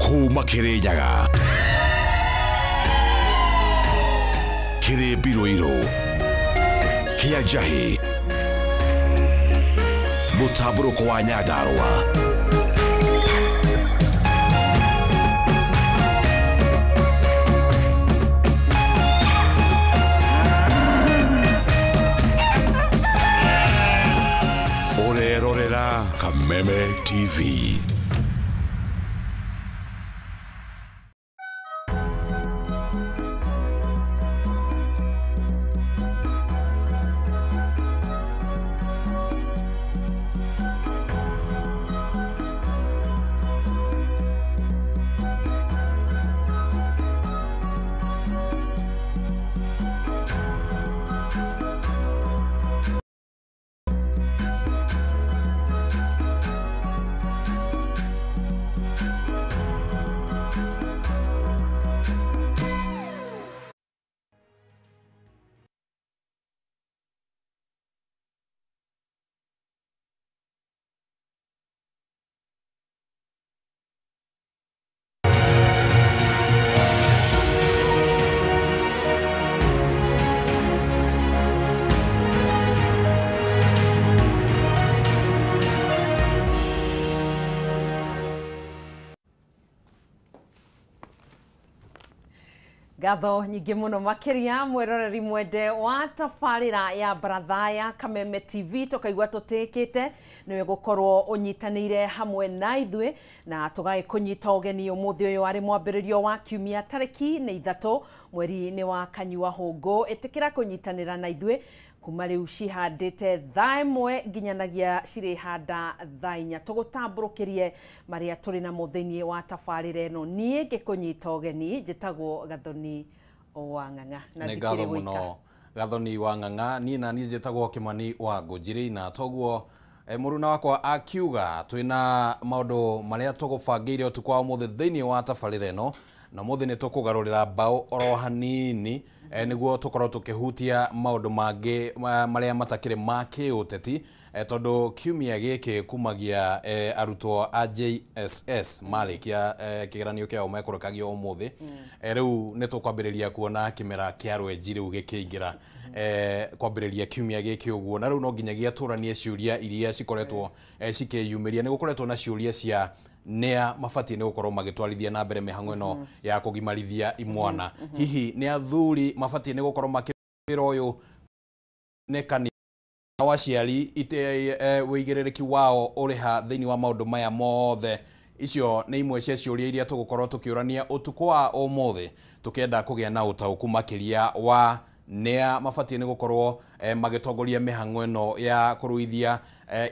kuma Kirinyaga, Kiribiruiru, Kiajahi, Mutaburuko wa Nyandarua, Orerorera Kameme TV. Gatho nyingi muno makiria mwiroreri mwende wa tabarira ya baratha ya Kameme TV tukaigua tutikite niwe gukorwo unyitanire hamwe na ithwe na tugae kunyita ugeni umuthi uyu ari mwambiririo wa kiumia tariki ni 3 mweri ni wa Kanyua Hungu itikira kunyitanira na ithwe kuma riu cihandite thaa imwe nginyanagia cirihanda thaa 4 tugutamburukirie maria turi na muthini wa tabarira eno nie ngikunyita ugeni njitagwo Gathoni wa Ng'ang'a na ndikire muno Gathoni wa Ng'ang'a ni na nie njitagwo Kimani wa Ngujiri na toguo muruna wakwa akiuga twina maundu maria tugubangiire utuku wa muthi thiini wa tabarira eno na muthi ni tukugarurira mbao oro hanini niguo tukorwo tukihutia maundu mangi maria matakire ma kiuteti tondu kiumia giki kumagia arutwo a JSS malikia kigeranio kiao mekurukagio umuthi riu ni tukwambiriria kuona kimera kia rwenji riu gikiingira kwambiriria kiumia giki uguo na riu no nginyagia turanie ciuria iria cikoretwo cikiyumiria ni gukoretwo na ciuria cia nea mafati ni gukorwo magitwarithia na mbere mihango ino ya kugimarithia imwana hihi ni athuri mafati ni gukorwo makira uyu ne kani awaciari ite wigirereki wao uriha thiini wa maundu maya mothe icio ni imwe cia ciuria iria tugukorwo tukiurania utuku wa umuthi tukienda kugia na utauku makiria wa nea mafati ni gukorwo magitongoria mihango ino ya kuruithia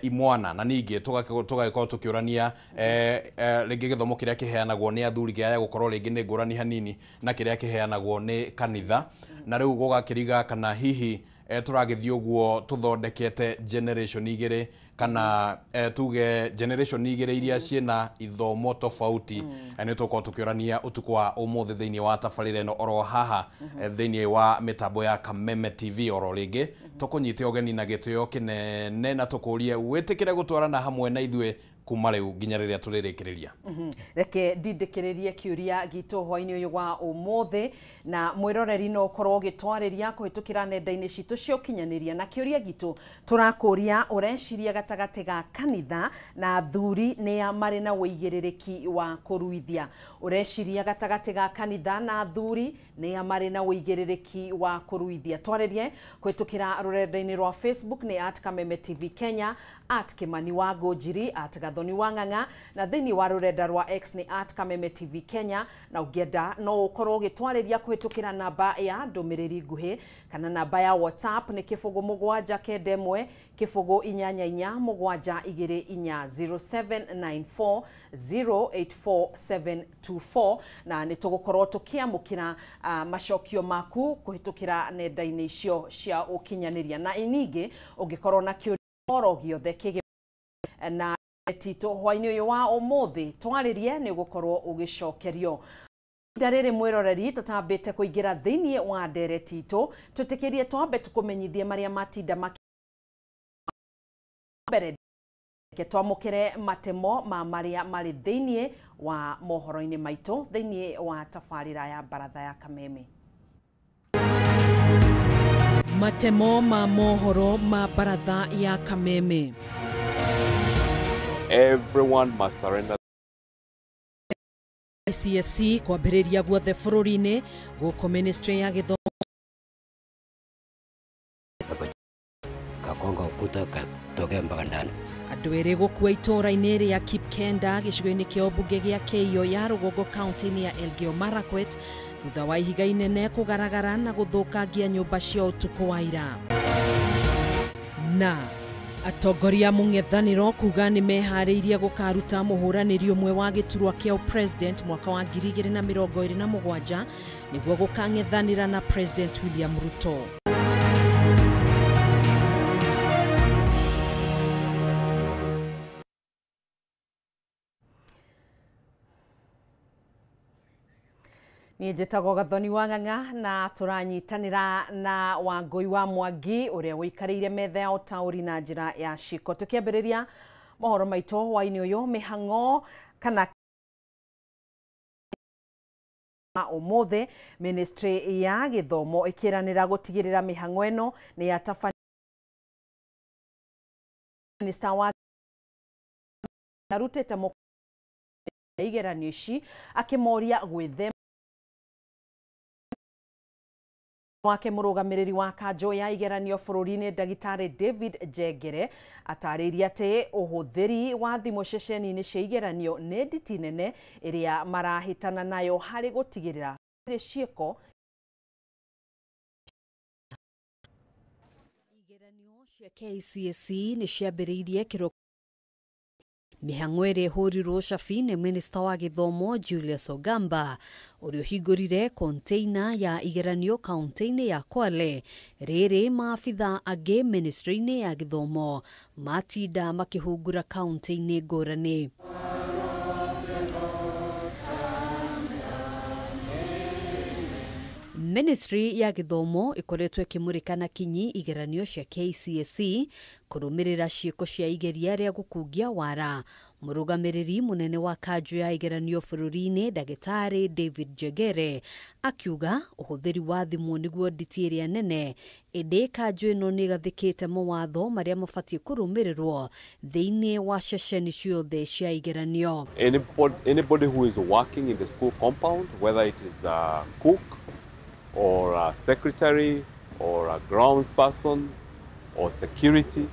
imwana na ningi tugagikorwo tukiurania ringi githomo kiria kiheanagwo ni athuri gia gukorwo ringi ni ngurani hanini na kiria kiheanagwo ni kanitha na riu gugakiriga kana hihi turagithii uguo tuthondekete generation igiri kana tuge generation igiri iria ciena ithomo tofauti ni tuko tukiurania utuku wa umuthi thiini wa tabarira eno oro haha thiini wa mitambo ya Kameme TV oro ringi tukunyite ugeni na gitio kinene na tukurie witikire gutwarana hamwe na ithwe kuma riu nginya riria turirikiriria reke ndindikiririe kiuria gitu hwaini uyu wa umuthi na mwiroreri no korwo gitwariria kuhitukira nenda-ini citu cio kinyaniria na kiuria gitu turakuria ureciria gatagati ga kanitha na athuri ni amari na uigiririki wa kuruithia ureciria gatagati ga kanitha na athuri ni amari na uigiririki wa kuruithia twaririe kuhitukira rurenda-ini rwa Facebook ni @Kameme TV Kenya @Kimani wa Ngujiri @Gathoni wa Ng'ang'a na thiini wa rurenda rwa X ni @Kameme TV Kenya na ugienda no ukorwo gitwariria kuhitukira namba ya ndumiriri nguhi kana namba ya WhatsApp ni kifugo mugwanja kedemwe kifugo inyanya 0794 084724 na ni tugukorwo tukiamukira macokio maku kuhitukira nenda-ini icio cia ukinyaniria na iningi ungikorwo na kioro giothe kige na tito hwaini uyu wa umuthi twaririe ni gukorwo ugicokerio ndarere mwiroreri tutambite kuingira thiini wa ndere tito tutikirie twambe tukumenyithie maria matinda mbere Twamukire matemo ma maria mari thiini wa mohoro-ini maitu thiini wa tabarira ya baratha ya Kameme. Matemo ma mohoro ma baratha ya Kameme. Everyone must surrender. ICSC kwambĩrĩria guothe bũrũri-inĩ gũkũ ministry ya gĩthomo Kakonga ukuta katoke mpaka ndani. Andũ erĩ gũkua itũũra-inĩ rĩa Kipkenda gĩcigo-inĩ kĩa ũmbunge gĩa Keio ya Rũgongo kaunti-inĩ ya Elgeyo Marakwet thutha wa ihiga inene kũgaragara na gũthũkangia nyũmba cia ũtukũ wa ira. Na atongoria mũng'ethanĩro kuga nĩ meharĩirie gũkaruta mũhũranĩri ũmwe wa gĩturwa kĩa president mwaka wa 2027 nĩguo gũkang'ethanĩra na President William Ruto. Ni njĩtagwo Gathoni wa Ng'ang'a na tũranyitanĩra na Wangui wa Mwangi ũrĩa wĩikarĩire metha ya ũtaũri na njĩra ya ciko. Tũkĩambĩrĩria mohoro maitũ hwaĩ-inĩ ũyũ mĩhang'o kana ũmũthĩ ministry ya gĩthomo ĩkĩranĩra gũtigĩrĩra mĩhang'o ĩno nĩ yatabanio. Minister wa arutĩte mũkana igeranio ici akĩmoria gwĩthema wake mũrũgamĩrĩri wa kanjũ ya igeranio bũrũri-inĩ Ndagĩtarĩ David Njengere atarĩirie atĩ ũhũthĩri wa thimũ ceceni-inĩ cia igeranio nĩ nditi nene ĩrĩa marahĩtana nayo harĩ gũtigĩrĩra ciĩko igeranio cia KCSE nĩ ciambĩrĩirie kĩroko. Mĩhang'o ĩrĩa ĩhũrirwo cabi nĩ Minister wa Gĩthomo Julius Ogamba ũrĩa ũhingũrire container ya igeranio kaunti-inĩ ya Kwale. Rĩrĩ maabitha angĩ ministry-inĩ ya gĩthomo matinda makĩhungura kaunti-inĩ ngũrani. Ministry ya gĩthomo ĩkoretwo ĩkĩmũrĩka na kinyi igeranio cia KCSE kũrũmĩrĩra ciĩko cia igeria rĩa gũkungia wara. Mũrũgamĩrĩri mũnene wa kanjũ ya igeranio bũrũri-inĩ Ndagĩtarĩ David Njengere akiuga ũhũthĩri wa thimũ nĩguo nditi ĩrĩa nene, ĩndĩ kanjũ ĩno nĩ ĩgathĩkĩte mawatho marĩa mabatiĩ kũrũmĩrĩrwo thĩinĩ wa ceceni ciothe cia igeranio. Anybody who is working in the school compound, whether it is a cook or a secretary or a grounds person or security,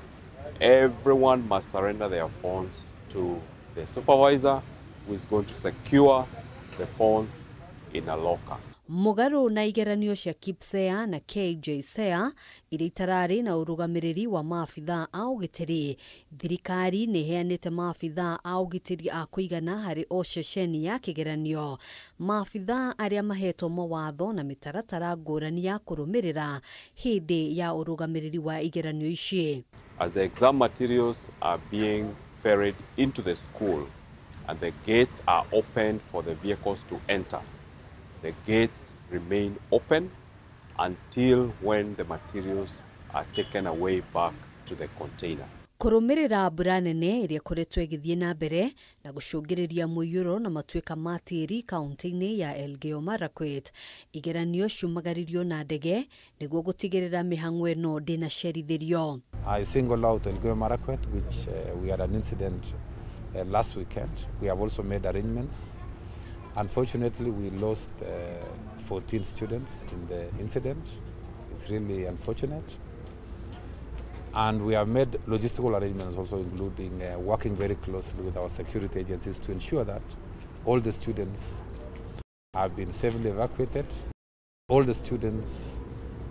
everyone must surrender their phones to the supervisor who is going to secure the phones in a locker. Mũgarũ na igeranio cia KPSEA na KJSEA iria itararĩ na ũrũgamĩrĩri wa maabitha a ũgitĩri, thirikari nĩ ĩheanĩte maabitha a ũgitĩri a kũigana harĩ o ceceni ya kĩgeranio. Maabitha arĩa mahetwo mawatho na mĩtaratara ngũrani ya kũrũmĩrĩra hĩndĩ ya ũrũgamĩrĩri wa igeranio ici. As the exam materials are being ferried into the school and the gates are opened for the vehicles to enter, the gates remain open until when the materials are taken away back to the container. Kũrũmĩrĩra mbura nene ĩrĩa ĩkoretwo ĩgĩthiĩ na mbere na gũcũngĩrĩria mũiyũro na matuĩka ma tĩri kaunti-inĩ ya Elgeyo Marakwet, igeranio ciumagaririo na ndege nĩguo gũtigĩrĩra mĩhang'o ĩno ndĩnacerithĩrio. I single out Elgeyo Marakwet, which we had an incident last weekend. We have also made arrangements. Unfortunately, we lost 14 students in the incident. It's really unfortunate. And we have made logistical arrangements also, including working very closely with our security agencies to ensure that all the students have been safely evacuated. All the students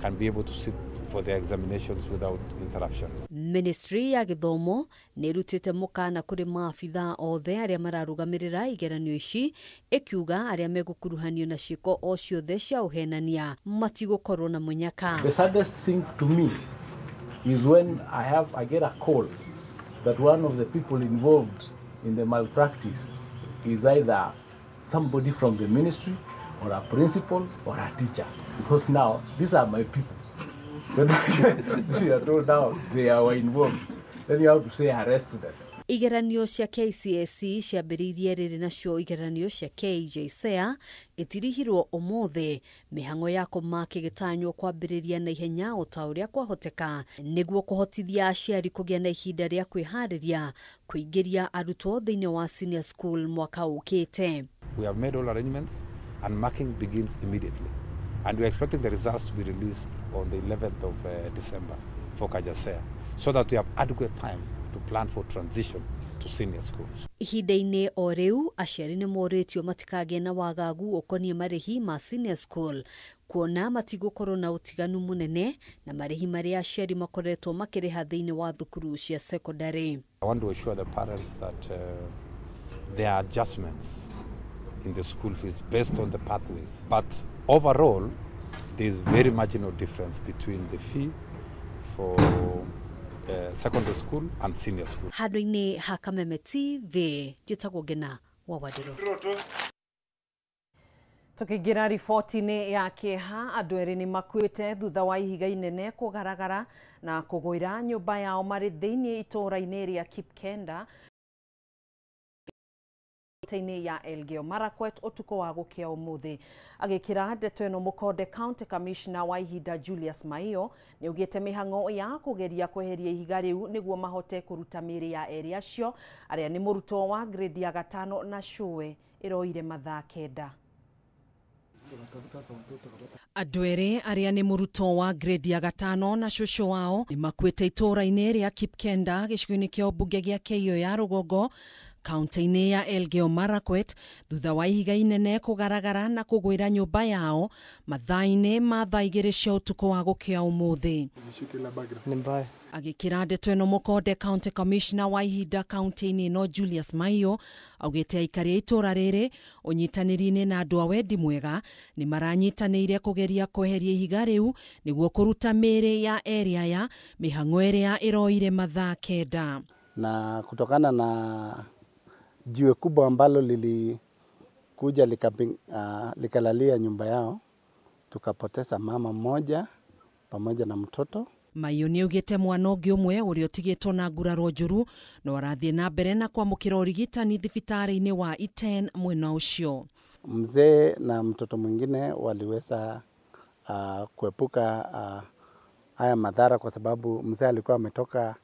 can be able to sit for their examinations without interruption. Ministry ya gĩthomo nĩ ĩrutĩte mũkana kũrĩ maabitha othe arĩa mararũgamĩrĩra igeranio ici, ĩkiuga arĩa megũkuruhanio na ciĩko o ciothe cia ũhenania matigũkorwo na mũnyaka. The saddest thing to me is when I get a call that one of the people involved in the malpractice is either somebody from the ministry or a principal or a teacher, because now these are my people. When you are told now they are involved, then you have to say arrest them. Igeranio cia KCSE ciambĩrĩirie rĩrĩ nacio igeranio cia KJSEA itirihirwo ũmũthĩ, mĩhang'o ya kũmaka ĩgĩtanywo kwambĩrĩria na ihenya o ta ũrĩa kwahoteka nĩguo kũhotithia aciari kũgĩa na ihinda rĩa kwĩharĩria kũingĩria arutwo thĩinĩ wa senior school mwaka ũkĩte. We have made all arrangements and marking begins immediately. And we are expecting the results to be released on the 11th of December for KJSEA, so that we have adequate time to plan for transition to senior schools. Ihinda-inĩ o rĩu, aciari nĩ morĩtio matikagĩe na wagagu ũkoniĩ marĩhi ma senior school, kuona matigũkorwo na ũtiganu mũnene na marĩhi marĩa aciari makoretwo makĩrĩha thĩinĩ wa thukuru cia secondary. I want to assure the parents that there are adjustments in the school fees based on the pathways. But overall, there is very marginal difference between the fee for secondary school and senior school. Handũ-inĩ ha Kameme TV, njĩtagwo Ngina wa Wadiro. Tukĩingĩra riboti-inĩ ya kĩeha, andũ erĩ nĩ makuĩte thutha wa ihiga inene kũgaragara na kũgũĩra nyũmba yao marĩ thĩinĩ itũũra-inĩ rĩa Kipkenda ya Elgeyo Marakwet ũtukũ wa gũkĩa ũmũthĩ. Agĩkĩra ndeto ĩno Mũkonde County Commissioner wa ihinda Julius Maiyo nĩ augĩte mĩhang'o ya kũgeria kweheria ihiga rĩu nĩguo mahote kũruta mĩĩrĩ ya erĩ acio arĩa nĩ mũrutwo wa grade ya 5 na Cũwe ĩroire mathaa 9. Andũ erĩ arĩa nĩ mũrutwo wa grade ya 5 na cũcũ wao nĩ makuĩte itũũra-inĩ rĩa Kipkenda gĩcigo-inĩ kĩa ũmbunge gĩa Keio ya Rũgongo kaunti-inĩ ya Elgeyo Marakwet thutha wa ihiga inene kũgaragara na kũgũĩra nyũmba yao mathaa-inĩ ma thaa 2 cia ũtukũ wa gũkĩa ũmũthĩ. Agĩkĩra ndeto ĩno Mũkonde County Commissioner wa ihinda kaunti-inĩ ĩno Julius Maiyo augĩte aikari a itũũra rĩrĩ ũnyitanĩri-inĩ na andũ a wendi mwega nĩ maranyitanĩire kũgeria kweheria ihiga rĩu nĩguo kũruta mĩĩrĩ ya erĩ aya mĩhang'o ĩrĩa ĩroire mathaa 9. Na kutokana na jiwe kubwa ambalo lilikuja likalalia nyumba yao, tukapoteza mama mmoja pamoja na mtoto. Maiyo nĩ augĩte mwana ũngĩ ũmwe ũrĩa ũtigĩtwo na nguraro njũru no arathiĩ na mbere na kwamũkĩra ũrigitani thibitarĩ-inĩ wa Iten mwena ũcio. Mzee na mtoto mwingine waliweza kuepuka haya madhara kwa sababu mzee alikuwa ametoka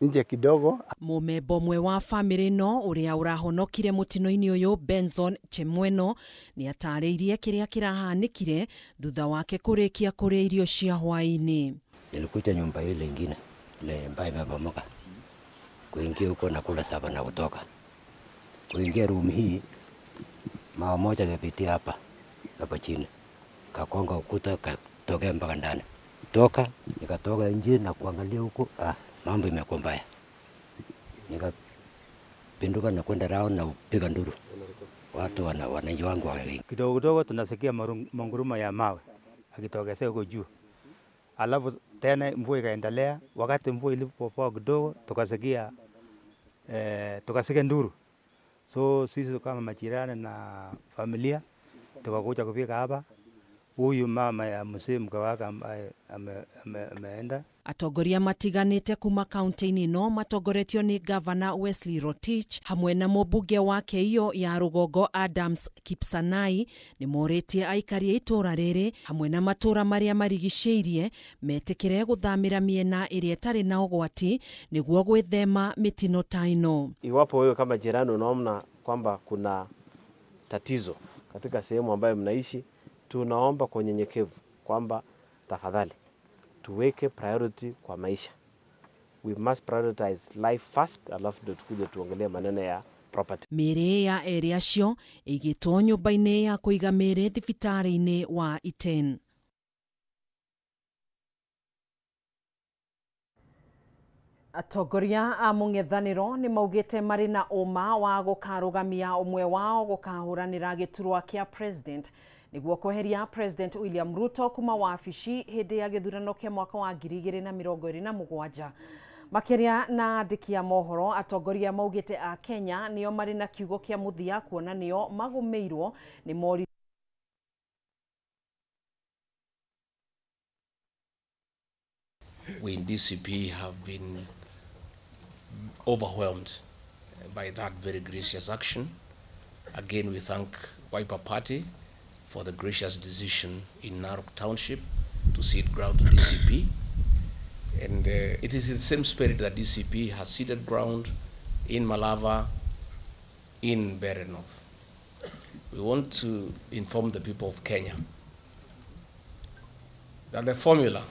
nje kidogo. Mũmemba ũmwe wa bamĩrĩ ĩno ũrĩa ũrahonokire mũtino-inĩ ũyũ Benson Chemweno nĩ atarĩirie kĩrĩa kĩrahanĩkire thutha wake kũrĩkia kũrĩa irio cia hwaĩ-inĩ. Nilikuja nyumba ile ingine ile ambayo imebomoka, kuingia huko na kula saba na kutoka kuingia room hii, mama moja kapitia hapa chini kakonga ukuta katokea mpaka ndani. Nikatoka nje na kuangalia huko, mambo imekuwa mbaya. Nikapinduka na kwenda rao na kupiga nduru. Watu wananchi wangu wakaingia. Kidogo kidogo tunasikia manguruma ya mawe akitokea huko juu. Alafu tena mvua ikaendelea. Wakati mvua ilipopoa kidogo tukasikia nduru. So sisi kama majirani na familia tukakuja kufika hapa. Huyu mama ya mzee mke wake ambaye ameenda. Atongoria matiganĩte kuma kaunti-inĩ ĩno matongoretio nĩ Governor Wesley Rotich hamwe na mũmbunge wa Keio ya Rũgongo Adams Kipsanai nĩ morĩtie aikari a itũũra rĩrĩ hamwe na matũũra marĩa marigicĩirie metĩkĩre gũthamĩra mĩena ĩrĩa ĩtarĩ na ũgwati nĩguo gwĩthema mĩtino ta ĩno. Iwapo wewe kama jirani unaona kwamba kuna tatizo katika sehemu ambayo mnaishi, tunaomba kwa unyenyekevu kwamba tafadhali tuweke priority kwa maisha. We must prioritize life first, alafu ndio tukuje tuongelee maneno ya property. Mĩĩrĩ ya erĩ acio ĩgĩtwo nyũmba-inĩ ya kũiga mĩĩrĩ thibitarĩ-inĩ wa Iten. Atongoria a mũng'ethanĩro nĩ maugĩte marĩ na ũma wa gũkarũgamia ũmwe wao gũkahũranĩra gĩturwa kĩa president nĩguo kweheria President William Ruto kuma wabici hĩndĩ ya gĩthurano kĩa mwaka wa 2027. Makĩria na andĩki a mohoro, atongoria maugĩte a Kenya nĩo marĩ na kiugo kĩa mũthia kuona nĩo magũmĩirwo nĩ moritũ. We in DCP have been overwhelmed by that very gracious action. Again, we thank Wiper Party for the gracious decision in Narok Township to cede ground to DCP. And it is in the same spirit that DCP has ceded ground in Malava, in Mbeere North. We want to inform the people of Kenya that the formula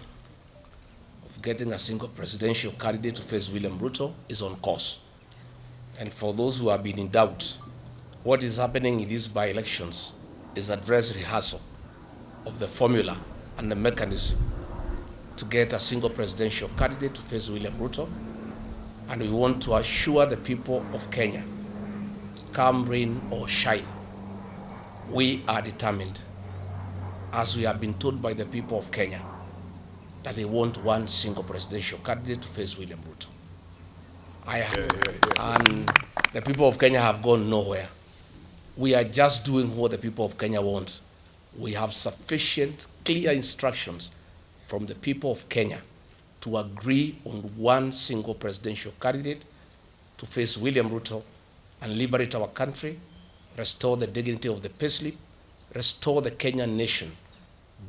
of getting a single presidential candidate to face William Ruto is on course. And for those who have been in doubt, what is happening in these by-elections is a dress rehearsal of the formula and the mechanism to get a single presidential candidate to face William Ruto. And we want to assure the people of Kenya, come rain or shine, we are determined, as we have been told by the people of Kenya, that they want one single presidential candidate to face William Ruto. And the people of Kenya have gone nowhere. We are just doing what the people of Kenya want. We have sufficient, clear instructions from the people of Kenya to agree on one single presidential candidate to face William Ruto and liberate our country, restore the dignity of the payslip, restore the Kenyan nation,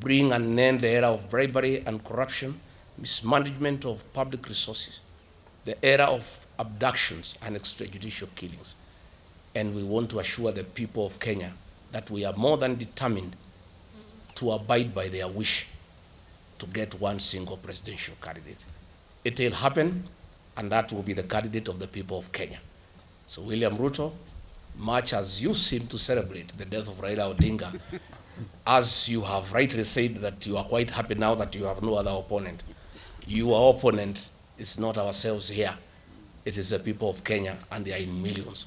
bring an end to the era of bribery and corruption, mismanagement of public resources, the era of abductions and extrajudicial killings. And we want to assure the people of Kenya that we are more than determined to abide by their wish to get one single presidential candidate. It will happen, and that will be the candidate of the people of Kenya. So William Ruto, much as you seem to celebrate the death of Raila Odinga, as you have rightly said that you are quite happy now that you have no other opponent. Your opponent is not ourselves here. It is the people of Kenya, and they are in millions.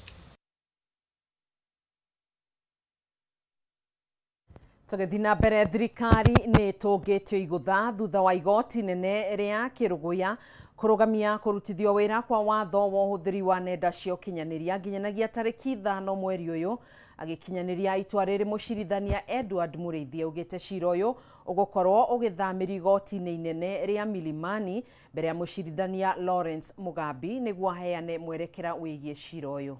Tũgĩthina mbere thirikari nĩ tũngĩtio igũtha thutha wa igoti nene rĩa Kĩrũgũya kũrũgamia kũrutithio wĩra kwa watho wa ũhũthĩri wa nenda cia ũkinyanĩria nginyanagia tarĩki 5 mweri ũyũ, agĩkinyanĩria itua rĩrĩ mũcirithania Edward Mũrĩithi augĩte cira ũyũ ũgũkorwo ũgĩthamĩrio igoti-inĩ inene rĩa Milimani mbere ya mũcirithania Lawrence Mugambi nĩguo aheane mwerekera wĩgiĩ cira ũyũ.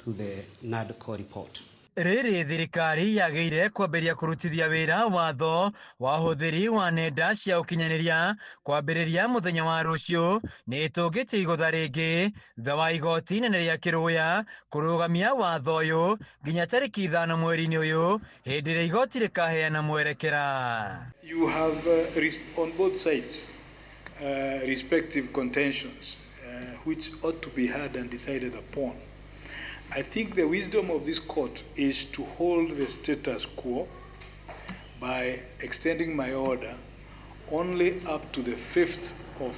To the NADCO report. Rĩrĩ thirikari yagĩire kwambĩrĩria kũrutithia wĩra watho wa ũhũthĩri wa nenda cia ũkinyanĩria kwambĩrĩria mũthenya wa rũciũ, nĩ tũngĩtio igũtha rĩngĩ thutha wa igoti inene rĩa Kĩrũgũya kũrũgamia watho ũyũ nginya tarĩki 5 mweri-inĩ ũyũ hĩndĩ ĩrĩa igoti rĩkaheana mwerekera. You have on both sides respective contentions which ought to be heard and decided upon. I think the wisdom of this court is to hold the status quo by extending my order only up to the 5th of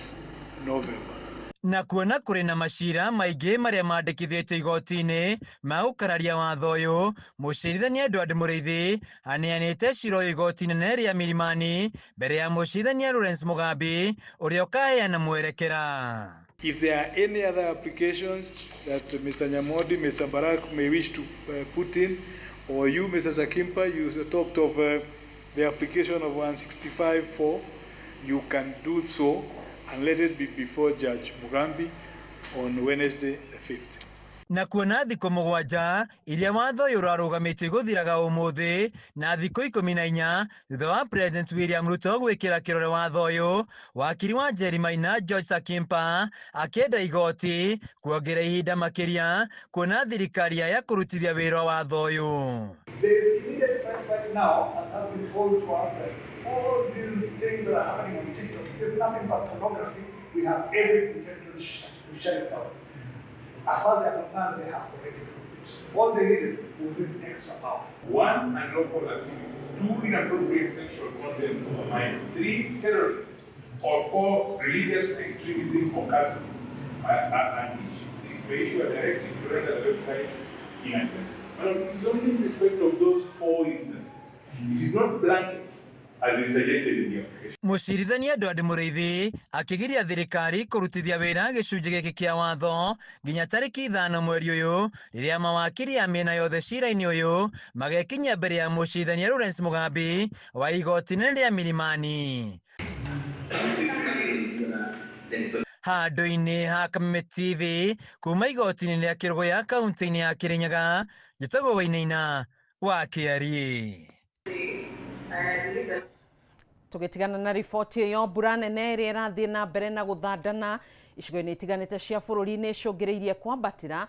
November. Na kuona kũrĩ na macira maingĩ marĩa mandĩkithĩtio igoti-inĩ ma gũkararia watho ũyũ, mũcirithania Edward Mũrĩithi aneanĩte cira ũyũ igoti inene rĩa Milimani mbere ya mũcirithania Lawrence Mugambi ũrĩa ũkaheana mwerekera. If there are any other applications that Mr. Nyamodi, Mr. Barak may wish to put in, or you, Mr. Zakimpa, you talked of the application of 165.4, you can do so and let it be before Judge Mugambi on Wednesday the 5th. Na kuona thikũ 7 iria watho ũyũ ũrarũgamĩtio gũthiraga ũmũthĩ na thikũ 14 thutha wa President William Ruto gwĩkĩra kĩrore watho ũyũ, wakiri wa Njeri Maina George Sakimpa akĩenda igoti kuongerera ihinda makĩria kuona thirikari ya kũrutithia wĩra watho ũyũ. Now, as has been told to us, that all these things that are happening on TikTok is nothing but pornography. We have every intention to shut it down. As far as they are concerned, they have already proved it. All they needed was this extra power. 1, unlawful activities. 2, inappropriate sexual content. 3, terrorism. Or 4, religious extremism or culture. And each may issue a directive to render the website inaccessible. But it is only in respect of those 4 instances. It is not blanket, as is suggested in the application. Mũcirithania Edward Mũrĩithi akĩgiria thirikari kũrutithia wĩra gĩcunjĩ gĩkĩ kĩa watho nginya tarĩki 5 mweri ũyũ, rĩrĩa mawakiri a mĩena yothe cira-inĩ ũyũ magekinyia mbere ya mũcirithania Lawrence Mugambi wa igoti inene rĩa Milimani. handũ-inĩ ha Kameme TV kuma igoti-inĩ rĩa Kĩrũgũya kaunti-inĩ ya Kirinyaga, njĩtagwo Wainaina wa Kĩarie. Tugitigana na riboti iyo, mbura nene ĩrĩa ĩrathiĩ na mbere na gũthandana icigo-inĩ itiganĩte cia bũrũri nĩ icũngĩrĩirie kwambatĩra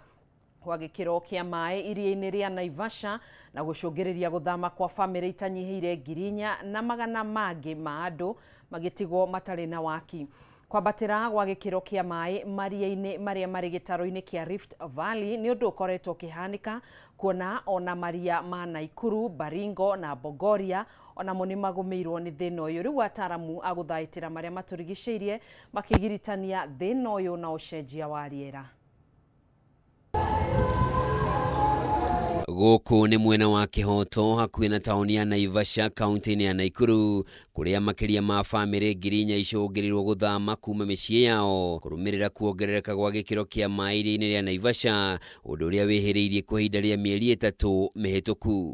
kwa gĩkĩro kĩa maĩ iria-inĩ rĩa Naivasha na gũcũngĩrĩria gũthama kwa bamĩrĩ itanyihĩire 4,000 na magana mangĩ ma andũ magĩtigwo matarĩ na waki. Kwambatĩra gwa gĩkĩro kĩa maĩ maria-inĩ marĩa marĩ gĩtaro-inĩ kĩa Rift Valley nĩ ũndũ ũkoretwo ũkĩhanĩka, kuona ona maria ma Naikuru, Baringo na Bogoria onamo nĩ magũmĩirwo nĩ thĩna ũyũ. Rĩu ataaramu a gũthaĩtĩra marĩa matũrigicĩirie makĩgiritania thĩna ũyũ na ũcenjia wa rĩera. Gũkũ nĩ mwena wa Kĩhoto hakuhĩ na taũni ya Naivasha kaunti-inĩ ya Naikuru, kũrĩa makĩria ma bamĩrĩ 4,000 icũngĩrĩirwo gũthama kuma mĩciĩ yao kũrũmĩrĩra kuongerereka gwa gĩkĩro kĩa maĩ iria-inĩ rĩa Naivasha, ũndũ ũrĩa wĩhĩrĩirie kwa ihinda rĩa mĩeri 3 mĩhĩtũku.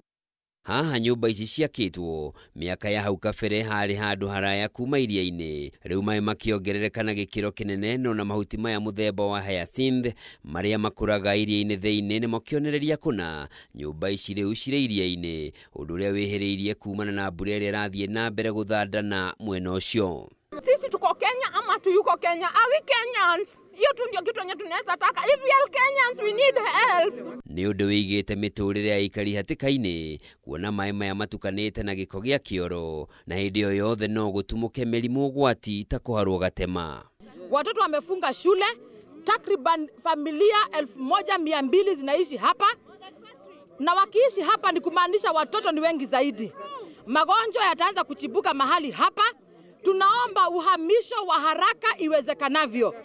Haha nyũmba ici ciakĩtwo mĩaka ya hau kabere harĩ handũ haraya kuma iria-inĩ, rĩu maĩ makĩongerereka na gĩkĩro kĩnene, no na mahuti maya mũthemba wa hyacinth marĩa makũraga iria-inĩ thĩinĩ nĩmo kĩonereria kũna nyũmba ici rĩu cirĩ iria-inĩ, ũndũ ũrĩa wĩhĩrĩirie kumana na mbura ĩrĩa ĩrathiĩ na mbere gũthandana mwena ũcio. Sisi tuko Kenya ama tuyuko Kenya? Are we Kenyans? Hiyo tu ndio kitu yenye tunaweza taka. If we are Kenyans, we need help. Nĩ ũndũ wĩigĩte mĩtũrĩre ya ikari hatĩka-inĩ, kuona maĩ maya matukanĩte na gĩko gĩa kĩoro, na hĩndĩ o yothe no gũtumũke mĩrimũ ũgwati ta kũharwo gatema. Watoto wamefunga shule, takriban familia 1,200 zinaishi hapa, na wakiishi hapa ni kumaanisha watoto ni wengi zaidi. Magonjwa yataanza kuchibuka mahali hapa. Tunaomba uhamisho wa haraka iwezekanavyo.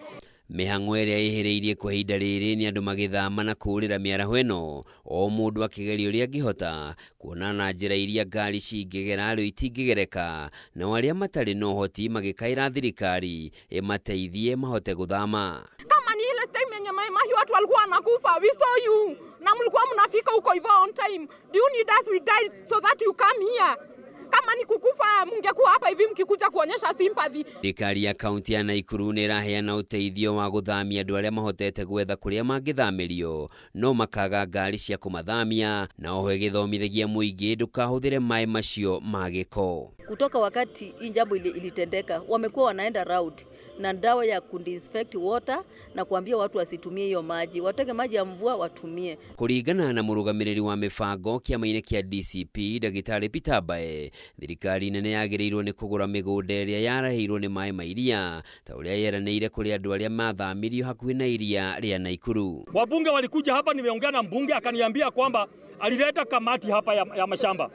Mĩhang'o ĩrĩa ĩhĩrĩirie kwa ihinda rĩrĩ nĩ andũ magĩthama na kũũrĩra mĩaraho ĩno, o mũndũ akĩgeria ũrĩa angĩhota, kuona na njĩra iria ngari cingĩgera rĩu itingĩgereka, na arĩa matarĩ na ũhoti magĩkaĩra thirikari ĩmateithie mahote gũthama. Kama ni ile time yenye mahi watu walikuwa wanakufa, we saw you, na mlikuwa mnafika huko hivyo on time. Do you need us we died so that you come here? Kama ni kukufa mungekuwa hapa hivi mkikuja kuonyesha sympathy. Thirikari ya kaunti ya Naikuru nĩ ĩraheana ũteithio wa gũthamia andũ arĩa mahotete gwetha kũrĩa mangĩthamĩrio, no makaga ngari cia kũmathamia, na oho ĩgĩthomithagia mũingĩ ndũkahũthĩre maĩ macio ma gĩko. Kutoka wakati hii jambo ilitendeka, wamekuwa wanaenda round na dawa ya kudisinfect water na kuambia watu wasitumie hiyo maji, wateke maji ya mvua watumie. Kũringana na mũrũgamĩrĩri wa mĩbango kĩama-inĩ kĩa DCP Ndagĩtarĩ Peter Mbae, thirikari nene yagĩrĩirwo nĩ kũgũra mĩgũnda ĩrĩa yarahĩirwo nĩ maĩ ma iria, ta ũrĩa yeranĩire kũrĩ andũ arĩa mathamirio hakuhĩ na iria rĩa Naikuru. Wabunge walikuja hapa, nimeongea na mbunge akaniambia kwamba alileta kamati hapa ya mashamba.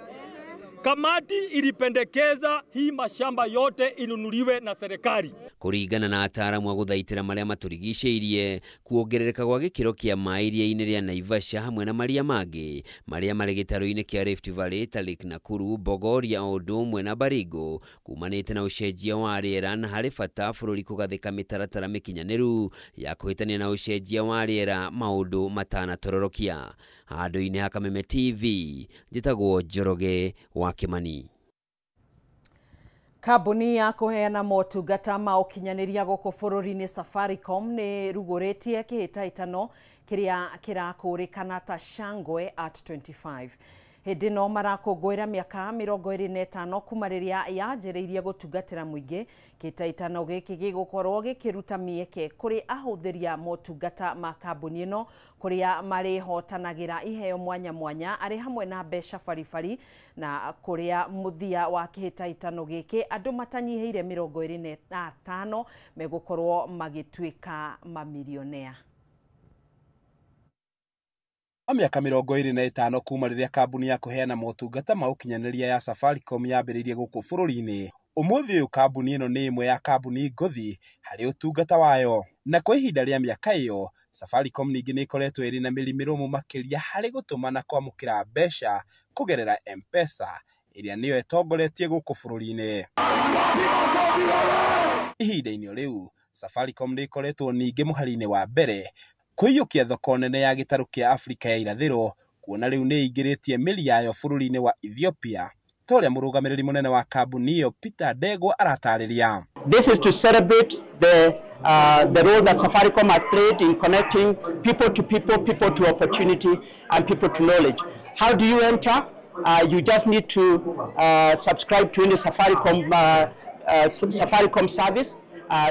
Kamati ilipendekeza hii mashamba yote inunuliwe na serikali. Kũringana na ataaramu a gũthaitĩra marĩa matũrigicĩirie, kuongerereka gwa gĩkĩro kĩa maĩ iria-inĩ rĩa Naivasha hamwe na maria mangĩ marĩa marĩ gĩtaro-inĩ kĩa Rift Valley ta Lake Nakuru, Bogoria o ũndũ ũmwe na Baringo, kumanĩte na ũcenjia wa rĩera, na harĩ bata bũrũri kũgathĩka mĩtaratara mĩkinyanĩru ya kũhĩtania na ũcenjia wa rĩera maũndũ matanatororokia. Handũ-inĩ ha Kameme TV, njĩtagwo Njoroge wa Kĩmani. Kambuni ya kũheana motungata ma ũkinyanĩria gũkũ bũrũri-inĩ Safaricom nĩ rugũrĩtie kĩhĩtahĩtano kĩrĩa kĩrakũrĩkana ta Shangwe at 25. Hĩndĩ no marakũngũĩra mĩaka 25 kuma rĩrĩa yanjĩrĩirie gũtungatĩra mũingĩ. Kĩhĩtahĩtano gĩkĩ gĩgũkorwo gĩkĩruta mĩeke kũrĩ ahũthĩri a motungata ma kambuni ĩno, kũrĩa marĩhotanagĩra iheo mwanya mwanya arĩ hamwe na mbeca baribari, na kũrĩa mũthia wa kĩhĩtahĩtano gĩkĩ andũ matanyihĩire 25 megũkorwo magĩtuĩka mamilionea. Mĩaka 25 kuma rĩrĩa kambuni ya kũheana motungata ma ũkinyanĩria ya Safaricom yambĩrĩirie gũkũ bũrũri-inĩ. Ũmũthĩ ũyũ kambuni ĩno nĩ ĩmwe ya kambuni ngũthi harĩ ũtungata wayo, na kwa ihinda rĩa mĩaka ĩyo Safaricom ningĩ nĩ ĩkoretwo ĩrĩ na mĩrimĩrũmu makĩria harĩ gũtũma na kwamũkĩra mbeca kũgerera M-Pesa, ĩrĩa nĩyo ĩtongoretie gũkũ bũrũri-inĩ. Ihinda-inĩ rĩu Safaricom nĩ ĩkoretwo ningĩ mũhari-inĩ wa mbere kũiyũkia thoko nene ya gĩtarũ kĩa Afrika ya irathĩro, kuona rĩu nĩ ĩingĩrĩtie mĩri yayo bũrũri-inĩ wa Ethiopia, ta ũrĩa mũrũgamĩrĩri mũnene wa kambuni ĩyo Peter Ndegwa aratarĩria. This is to celebrate the the role that Safaricom has played in connecting people to opportunity, and people to knowledge. How do you enter? You just need to subscribe to any Safaricom service,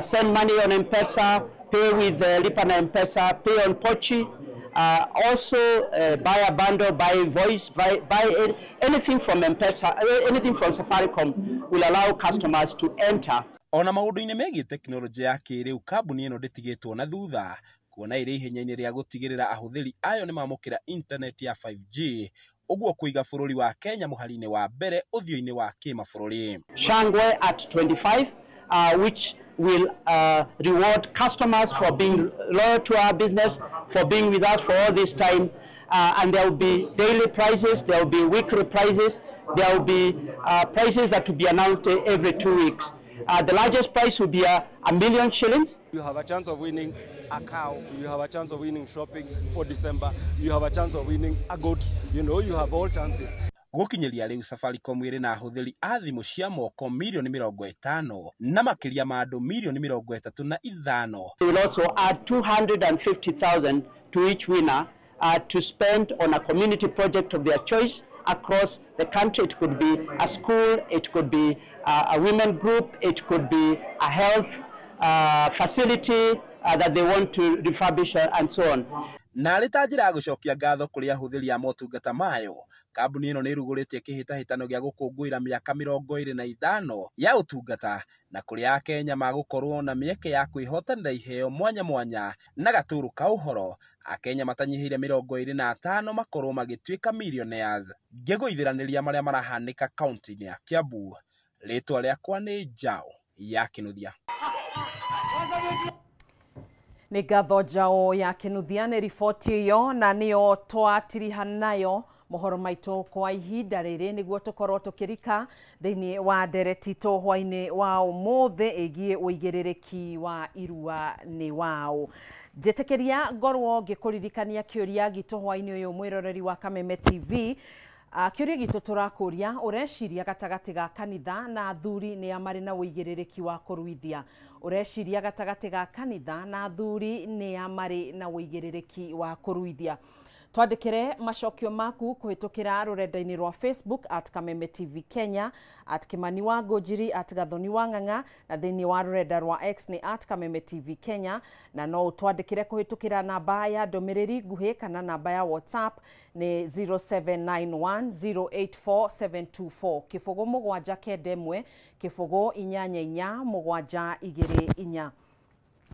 send money on M-Pesa, pay with Lipa na M-Pesa, pay on Pochi, also buy a bundle, buy voice, buy anything from M-Pesa, anything from Safaricom will allow customers to enter. Ona maundu-inĩ megiĩ teknolojĩ ya kĩrĩu, kambuni ĩno ndĩtigĩtwo na thutha, kuona ĩrĩ ihenya-inĩ rĩa gũtigĩrĩra ahũthĩri ayo nĩ mamũkĩra internet ya 5G, ũguo kũiga bũrũri wa Kenya mũhari-inĩ wa mbere ũthiũ-inĩ wa kĩmabũrũri. Shangwe at 25, which will reward customers for being loyal to our business, for being with us for all this time, and there will be daily prizes, there will be weekly prizes, there will be prizes that will be announced every 2 weeks. The largest prize will be $1 million shillings. You have a chance of winning a cow, you have a chance of winning shopping for December, you have a chance of winning a goat, you know, you have all chances. Gũkinyĩria rĩu Safaricom ĩrĩ na ahũthĩri a thimũ cia moko milioni 50 na makĩria ma andũ milioni 35. We will also add 250,000 to each winner to spend on a community project of their choice across the country. It could be a school, it could be a women group, it could be a health facility that they want to refurbish and so on. Na rĩ ta njĩra ya gũcokia ngatho kũrĩ ahũthĩri a motungata mayo, kambuni ĩno nĩ ĩrugũrĩtie kĩhĩtahĩtano gĩa gũkũngũĩra mĩaka 25 ya ũtungata, na kũrĩ Akenya magũkorwo na mĩeke ya kwĩhotanĩra iheo mwanya mwanya na gatũrũ ka ũhoro. Akenya matanyihĩire 25 makorwo magĩtuĩka millionaires. Ngĩgũithĩranĩria marĩa marahanĩka kaunti-inĩ ya Kiambu, rĩtwa rĩakwa nĩ Njao ya Kinuthia. Nĩ ngatho Njao ya Kinuthia nĩ riboti ĩyo, na nĩyo twatiriha nayo mohoro maitũ kwa ihinda rĩrĩ nĩguo tũkorwo tũkĩrika thĩinĩ wa ndereti itũ hwainĩ wa ũmũthĩ ĩgiĩ ũigĩrĩrĩki wa irua nĩ wao. Njĩtĩkĩria ngorwo ngĩkũririkania kĩũria gitũ hwainĩ ũyũ mwĩroreri wa Kameme TV. Kĩũria gitũ tũrakũria, ũreciria gatagatĩ ga kanitha na athuri nĩ a marĩ na ũigĩrĩrĩki wa kũruithia? Ũreciria gatagatĩ ga kanitha na athuri nĩ a marĩ na ũigĩrĩrĩki wa kũruithia? Twandĩkĩre macokio maku kũhĩtũkĩra rũrenda-inĩ rwa Facebook @Kameme TV Kenya, @Kimani wa Ngũnjiri, @Gathoni wa Ng'ang'a, na thĩinĩ wa rũrenda rwa X nĩ @Kameme TV Kenya, na no ũtwandĩkĩre kũhĩtũkĩra namba ya ndũmĩrĩri nguhĩ kana namba ya WhatsApp nĩ 0791084724 kĩbũgũ 791 kĩbũgũ 88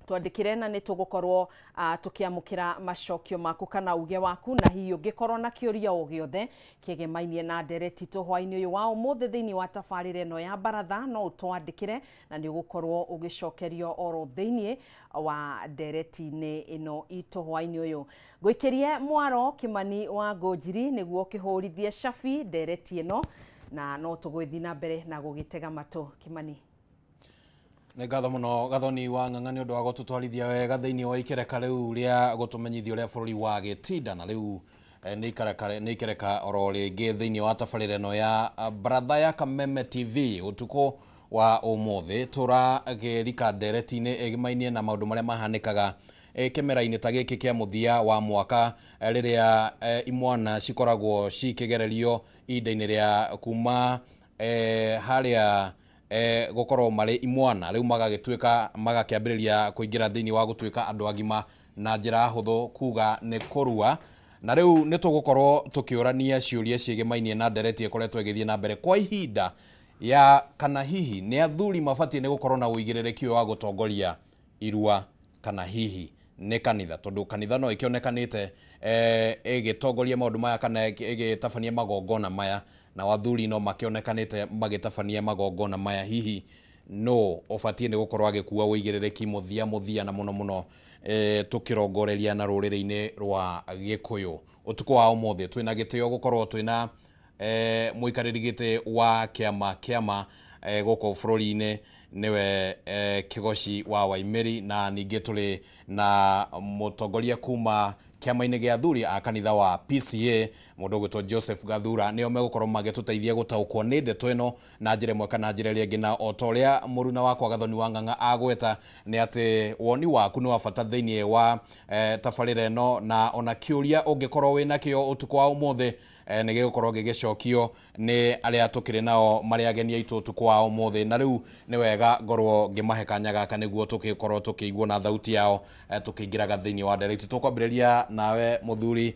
twandĩkĩre na nĩ tũgũkorwo tũkĩamũkĩra macokio maku kana uge waku, na hihi ũngĩkorwo na kĩũria o gĩothe kĩgemainie na ndereti itũ hwainĩ ũyũ wa ũmũthĩ thĩinĩ wa tabarĩra ĩno ya Baratha, no ũtwandĩkĩre na nĩ ũgũkorwo ũgĩcokerio oro thĩinĩ wa ndereti-inĩ ĩno itũ hwainĩ ũyũ. Ngũikĩrie mwaro Kimani wa Ngũnjiri nĩguo ũkĩhũrithie cabi ndereti ĩno, na no tũgũthiĩ na mbere na gũgĩtega matũ. Kimani. Nĩ ngatho mũno Gathoni wa Ng'ang'a nĩ ũndũ wa gũtũtwarithia wega thĩinĩ wa ikereka rĩu rĩa gũtũmenyithia ũrĩa bũrũri wagĩtinda, na rĩu nĩ ikereka oro rĩngĩ thĩinĩ wa tabarĩra ĩno ya Baratha ya Kameme TV. Ũtukũ wa ũmũthĩ tũragĩrika ndereti-inĩ ĩgĩmainie na maũndũ marĩa mahanĩkaga kĩmera-inĩ ta gĩkĩ kĩa mũthia wa mwaka, rĩrĩa imwana cikoragwo cikĩgererio ihinda-inĩ rĩa kuma harĩa gũkorwo marĩ imwana, rĩu magakĩambĩrĩria kũingĩra thĩinĩ wa gũtuĩka andũ agima na njĩra hũthũ kuga nĩ kũrua. Na rĩu nĩ tũgũkorwo tũkĩũrania ciũria ciĩgemainie na ndereti ĩkoretwo ĩgĩthiĩ na mbere kwa ihinda ya kana hihi nĩ athuri mabatiĩ nĩ gũkorwo na ũigĩrĩrĩki wa gũtongoria irua, kana hihi nĩ kanitha, tondũ kanitha no ĩkĩonekanĩte ĩgĩtongoria maũndũ maya kana ĩgĩtabania magongona maya, na athuri no makĩonekanĩte magĩtabania magongona maya. Hihi no ũbatiĩ nĩ gũkorwo agĩkua ũigĩrĩrĩki mũthia na mũno tũkĩrongoreria na rũrĩrĩ-inĩ rwa Gĩkũyũ. Ũtukũ wa ũmũthĩ twĩna gĩtĩo gũkorwo twĩna mũikarĩri gĩtĩ wa kĩama gũkũ bũrũri-inĩ niwe Kĩgoci wa Waimĩri, na ningĩ tũrĩ na mũtongoria kuma kiama-inĩ gĩa athuri a kanitha wa PCA mũndũ ũgwĩtwo Joseph Gathura nĩo megũkorwo magĩtũteithia gũtaũkwo nĩ ndeto ĩno na njĩra ĩmwe kana njĩra ĩrĩa ĩngĩ, na o ta ũrĩa mũruna wakwa Gathoni wa Ng'ang'a agweta nĩ atĩ woni waku nĩ wa bata thĩinĩ wa tabarĩra ĩno, na ona kĩũria ũngĩkorwo wĩna kĩo ũtukũ wa ũmũthĩ nĩ gĩgũkorwo gĩgĩcokio nĩ arĩa tũkĩrĩ nao marĩ ageni aitũ ũtukũ wa ũmũthĩ, na rĩu nĩ wega ngorwo ngĩmahe kanya gaka nĩguo tũgĩkorwo tũkĩiguo na thauti yao tũkĩingĩraga thĩinĩ wa direct. Tũkwambĩrĩria nawe mũthuri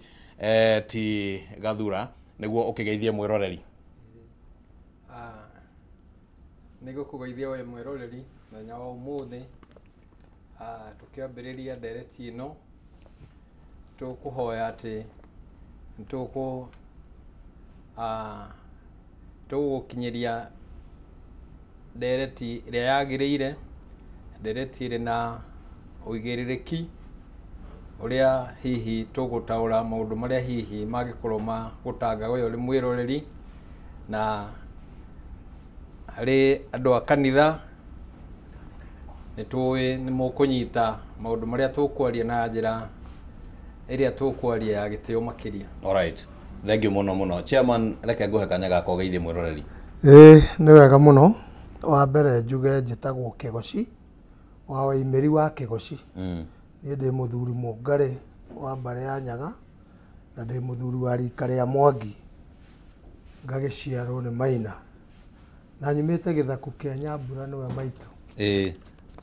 ti Gathura nĩguo ũkĩgeithie mwĩroreri. Nĩguo kũgeithia we mwĩroreri mũthenya wa ũmũthĩ, tũkĩambĩrĩria direct ĩno tũkũhoya atĩ tũgũkinyĩria ndereti ĩrĩa yagĩrĩire, ndereti ĩrĩ na ũigĩrĩrĩki ũrĩa hihi tũgũtaũra maũndũ marĩa hihi mangĩkorwo magũtanga we ũrĩ mwĩroreri, na harĩ andũ a kanitha nĩ tũĩ nĩ mũkũnyita maũndũ marĩa tũkwaria na njĩra ĩrĩa tũkwaria ya gĩtĩo makĩria. Alright, thank you mũno mũno. Chairman, reke ngũhe kanya gaka ũgeithie mwĩroreri. Nĩ wega mũno. Wa mbere njuge njĩtagwo Kĩgoci wa waimĩri wa Kĩgoci. Niĩ ndĩ mũthuri mũngarĩ wa mbarĩ ya Nyaga na ndĩ mũthuri wa rika rĩa Mwangi, ngagĩciarwo nĩ Maina na nyumĩte Gĩthaku kĩa Nyambura nĩwe maitũ.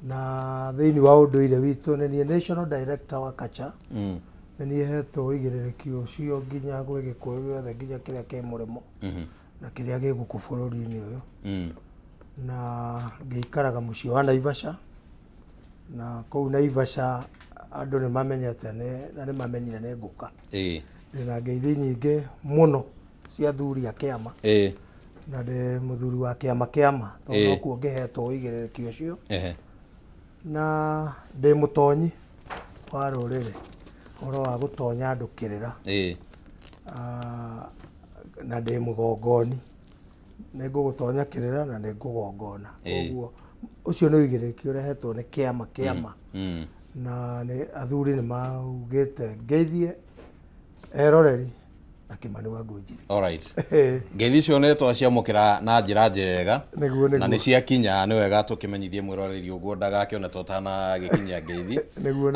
Na thĩinĩ wa ũndũire witũ nĩ niĩ National Director wa Kacha. Nĩ niĩ hetwo ũigĩrĩrĩki ũcio nginya gwĩ Gĩkũyũ gĩothe nginya kĩrĩa kĩ mũrĩmo na kĩrĩa gĩ gũkũ bũrũri-inĩ ũyũ. Na ngĩikaraga mũciĩ wa Naivasha, na kũu Naivasha andũ nĩ mamenyete na nĩ mamenyire nĩ ngũka. Ndĩna ngeithi nyingĩ mũno cia athuri a kĩama, na ndĩ mũthuri wa kĩama tondũ nokuo ngĩhetwo ũigĩrĩrĩki ũcio, na ndĩ mũtonyi wa rũrĩrĩ ũhoro wa gũtonya andũ kĩrĩra, na ndĩ mũgongoni, nĩ ngũgũtonya kĩrĩra na nĩ ngũgongona. Koguo ũcio nĩ ũigĩrĩrĩki ũrehetwo nĩ kĩama na athuri nĩ maugĩte ngeithie eroreri na Kimani wa Ngunjiri. Alright. Ngeithi icio nĩ twaciamũkĩra na njĩra njega na nĩ ciakinya, nĩ wega tũkĩmenyithie mwĩroreri ũguo ndagakĩone tũtana gĩkinyia ngeithi.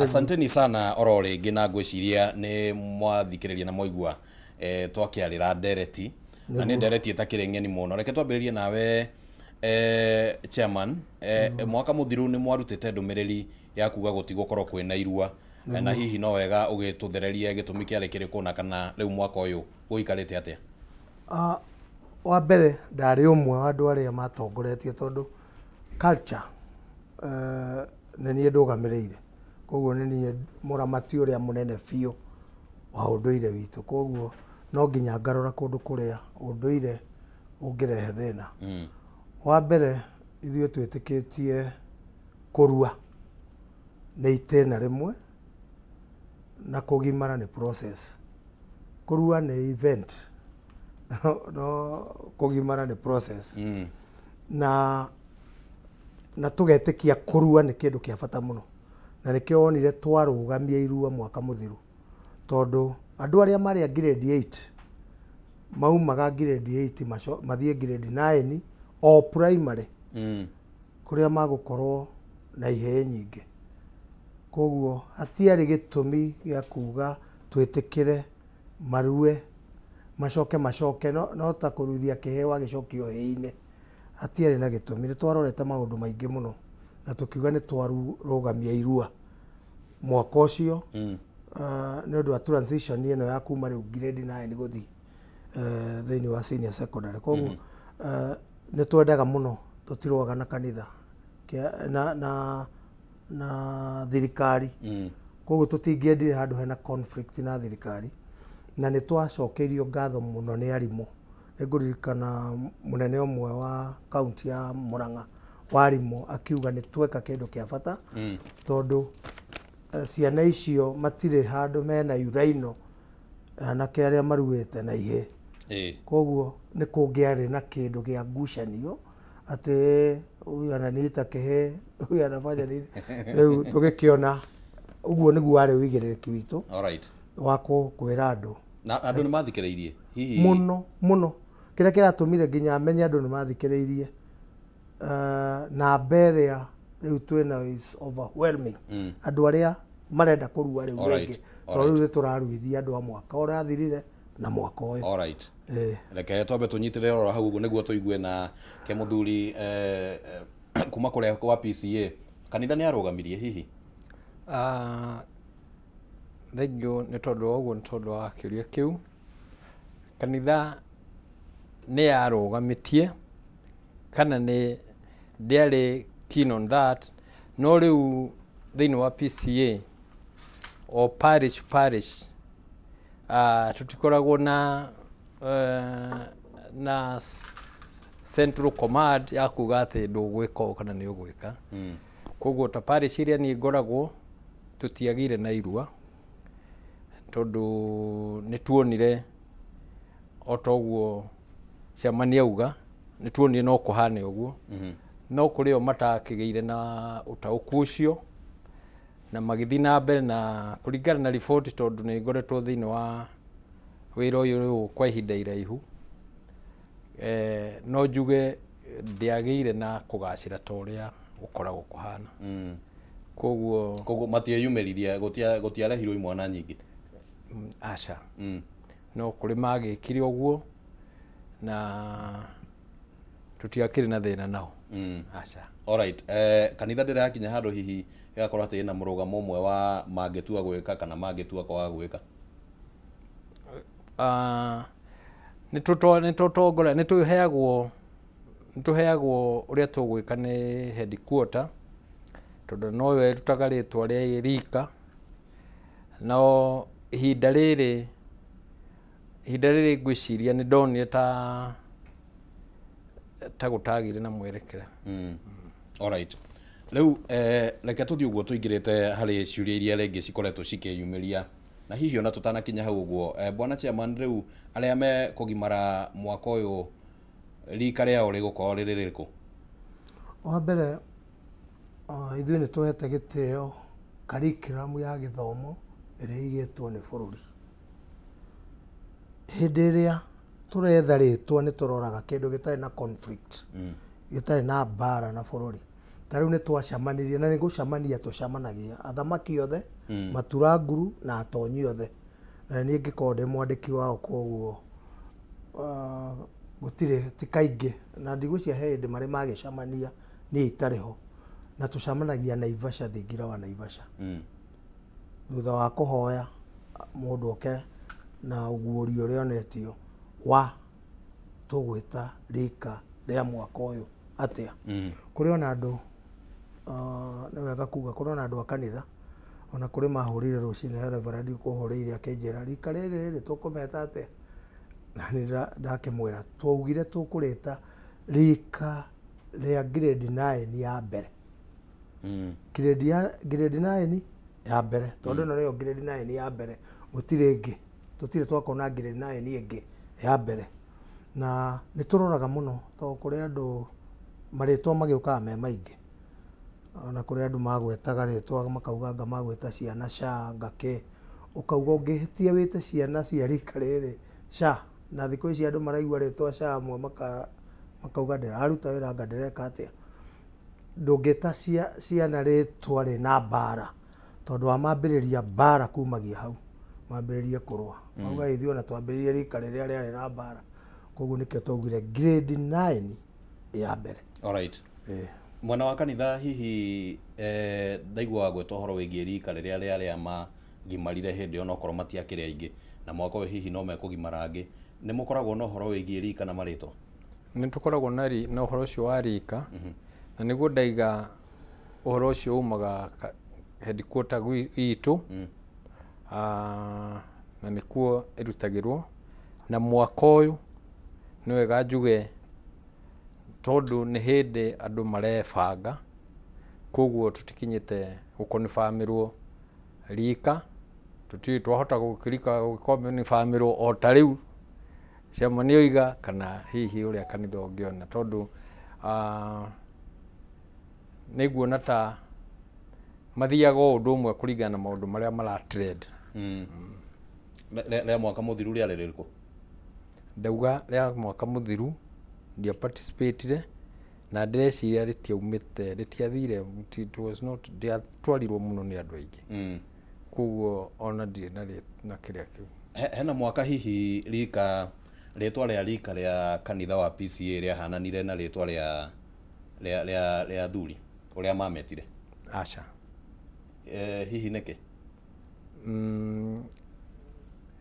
Asanteni sana oro rĩngĩ, na ngwĩciria nĩ mwathikĩrĩria na mwaigua twakĩarĩra ndereti, na nĩ ndereti ĩtakĩrĩ ng'eni mũno. Reke twambĩrĩrie nawe Chairman, mwaka mũthiru nĩ mwarutĩte ndũmĩrĩri ya kuga gũtigũkorwo kwĩna irua, na hihi no wega ũgĩtũthererie gĩtũmi kĩarĩ kĩrĩkũ na kana rĩu mwaka ũyũ gũikarĩte atĩa? Wa mbere ndarĩ ũmwe wa andũ arĩa matongoretie tondũ culture nĩ niĩ ndũgamĩrĩire, koguo nĩ niĩ mũramati ũrĩa mũnene biũ wa ũndũire witũ, koguo no nginya ngarora kũndũ kũrĩa ũndũire ũngĩrehe thĩna. Wa mbere ithuĩ twĩtĩkĩtie kũrua nĩ itĩna rĩmwe na kũgimara nĩ process. Kũrua nĩ event no kũgimara nĩ process. Na tũgetĩkia kũrua nĩ kĩndũ kĩa bata mũno, na nĩkĩo wonire twarũgamia irua mwaka mũthiru, tondũ andũ arĩa marĩ a grade 8 maumaga grade 8 mathiĩ grade 9 o primary kũrĩa magũkorwo na iheo nyingĩ. Koguo hatiarĩ gĩtũmi gĩa kuga twĩtĩkĩre marue macoke no ta kũruithia kĩheo agĩcokio hĩ-inĩ, hatiarĩ na gĩtũmi. Nĩ twarorete maũndũ maingĩ mũno na tũkiuga nĩ twarũgamia irua mwaka ũcio nĩ ũndũ wa transition ĩno ya kuma rĩu grade 9 gũthiĩ thĩinĩ wa senior secondary. Koguo nĩ twendaga mũno tũtiroaga na kanitha na thirikari, koguo tũtingĩendire handũ hena conflict na thirikari, na nĩ twacokeirio ngatho mũno nĩ arimũ. Nĩ ngũririkana mũnene ũmwe wa kaunti ya Murang'a wa arimũ akiuga nĩ tweka kĩndũ kĩa bata, tondũ ciana icio matirĩ handũ mena uraino anake arĩa maruĩte na ihĩ. Koguo nĩ kũngĩarĩ na kĩndũ gĩa ngucanio atĩ huyu ananiita kĩhĩ, huyu anafanya nini, rĩu tũgĩkĩona ũguo nĩguo warĩ ũigĩrĩrĩki witũ. wako kwĩra andũ na andũ nĩ mathikĩrĩirie hihi mũno kĩrĩa kĩratũmire nginya amenye andũ nĩ mathikĩrĩirie na ĩrĩa rĩu twĩna is overwhelming andũ arĩa marenda kũrua rĩu rĩngĩ tondũ rĩu tũraruithia andũ a mwaka ũrathirire na mwaka ũyũ. All right. Reke twambe tũnyitĩrĩre oro hau ũguo nĩguo tũigue na ke mũthuri kuma kũrĩa kwa PCA kanitha nĩ arũgamirie hihi thengio nĩ tondũ wa ũguo nĩ tondũ wa kĩũria kĩu kanitha nĩ yarũgamĩtie kana nĩ ndĩarĩ keen on that no rĩu thĩinĩ wa PCA o parish tutikoragwo na central command ya kuga atĩ ndũgwĩka kana nĩ ũgwĩka koguo ta parish iria niĩ ngoragwo tutiagire na irua tondũ nĩ tuonire o toguo Chairman auga nĩ tuonire no kũhane ũguo no kũrĩ o matakĩgĩire na ũtaũku ũcio na magĩthiĩ na mbere na kũringana na riboti tondũ nĩ ngoretwo thĩinĩ wa wĩra ũyũ kwa ihinda iraihu no njuge ndĩagĩire na kũgacĩra ta ũrĩa gũkoragwo kũhana koguo matieyumĩririe gũtiarehirwo imwana nyingĩ aca no kũrĩ magĩkire ũguo na tũtiakĩrĩ na thĩna nao aca. Alright, kanitha ndĩrakinya handũ hihi ĩgakorwo atĩ ĩna mũrũgamo ũmwe wa mangĩtua gwĩka kana mangĩtua kwaga gwĩka nĩ tũheagwo ũrĩa tũgwĩka nĩ headquarter tondũ nowe ĩrutaga rĩtwa rĩa rika no ihinda rĩrĩ ngwĩciria nĩ ndonire ta gũtagĩire na mwerekera. Alright, rĩu reke tũthiĩ ũguo tũingĩrĩte harĩ ciũria iria rĩngĩ cikoretwo cikĩyumĩria na hihi ona tũtanakinya hau ũguo Bwana Chairman, rĩu arĩa mekũgimara mwaka ũyũ rika rĩao rĩgũkorwo rĩrĩ rĩrĩkũ? Wa mbere ithuĩ nĩ tũhete gĩtĩo curriculum ya gĩthomo ĩrĩa igĩtwo nĩ bũrũri. Hĩndĩ ĩrĩa tũretha rĩtwa nĩ tũroraga kĩndũ gĩtarĩ na conflict gĩtarĩ na mbara na bũrũri. Ta rĩu nĩ twacemanirie na nĩ gũcemania tũcemanagia athamaki othe maturanguru na atonyi othe na niĩ ngĩkorwo ndĩ mwandĩki wao koguo gũtirĩ ti kaingĩ na ndigũcia he hĩndĩ marĩ magĩcemania niĩ itarĩ ho na tũcemanagia Naivasha thingira wa Naivasha thutha wa kũhoya mũndũ oke na ũguũri ũrĩa onetio wa tũgwĩta rika rĩa mwaka ũyũ atĩa. Kũrĩ ona andũ nĩ wega kuga kũrĩ ona andũ a kanitha ona kũrĩ mahũrire rũcinĩ Reverend kũhũrĩire akĩnjĩra rika rĩrĩ tũkũmeta atĩa na nĩ ndakĩmwĩra twaugire tũkũrĩta rika rĩa grade 9 ya mbere grade 9 ya mbere tondũ ĩno nĩyo grade 9 ya mbere gũtirĩ ĩngĩ tũtirĩ twakona grade 9 ĩngĩ ya mbere na nĩ tũroraga mũno tondũ kũrĩ andũ marĩtwa magĩũkaga me maingĩ ona kũrĩ andũ magwetaga rĩtwa makauganga magweta ciana ca ngakĩ ũkauga ũngĩhĩtia wĩte ciana cia rika rĩrĩ ca na thikũ ici andũ maraigua rĩtwa ca amwe makauga ndĩraruta wĩra anga ndĩreka atĩa. Ndũngĩta ciana rĩtwa rĩna mbara tondũ wa mambĩrĩria mbara kumagia hau mambĩrĩrie kũrũa mauga ithuĩ ona twambĩrĩrie rika rĩrĩa rĩarĩ na mbara koguo nĩkĩo twaugire grade 9 ya mbere. Alright. Mwana wa kanitha hihi ndaigua gwetwo ũhoro wĩgiĩ rika rĩrĩa rĩarĩa magimarire hĩndĩ ona okorwo matiakĩrĩ aingĩ na mwaka ũyũ hihi no mekũgimara angĩ nĩ mũkoragwo na ũhoro wĩgiĩ rika na marĩtwa? Nĩ tũkoragwo na ũhoro ũcio wa rika na nĩguo ndaiga ũhoro ũcio umaga headquarter gwitũ na nĩkuo ĩrutagĩrwo na mwaka ũyũ nĩ wega njuge tondũ nĩ hĩndĩ andũ marebanga koguo tũtikinyĩte gũkonibamĩrwo rika tũtirĩ twahota gũkĩrika gũkonibamĩrwo o ta rĩu Chairman nĩ oiga kana hihi ũrĩa kanitha ũngĩona tondũ nĩguona ta mathiaga o ũndũ ũmwe kũringana na maũndũ marĩa maratrend. Lea mwaka muthiru ria ririko. Ndauga ria mwaka muthiru ndia participate na ndeciria ritiaumite ritiathire, it was not twarirwo muno ni andu aingi. Kuguo ona ndire na kiria kiu. Hena mwaka hihi ritwa ria rika ria kanitha wa PCA ria hananire na ritwa ria thuri uria mametire? Acha. Hihi niki?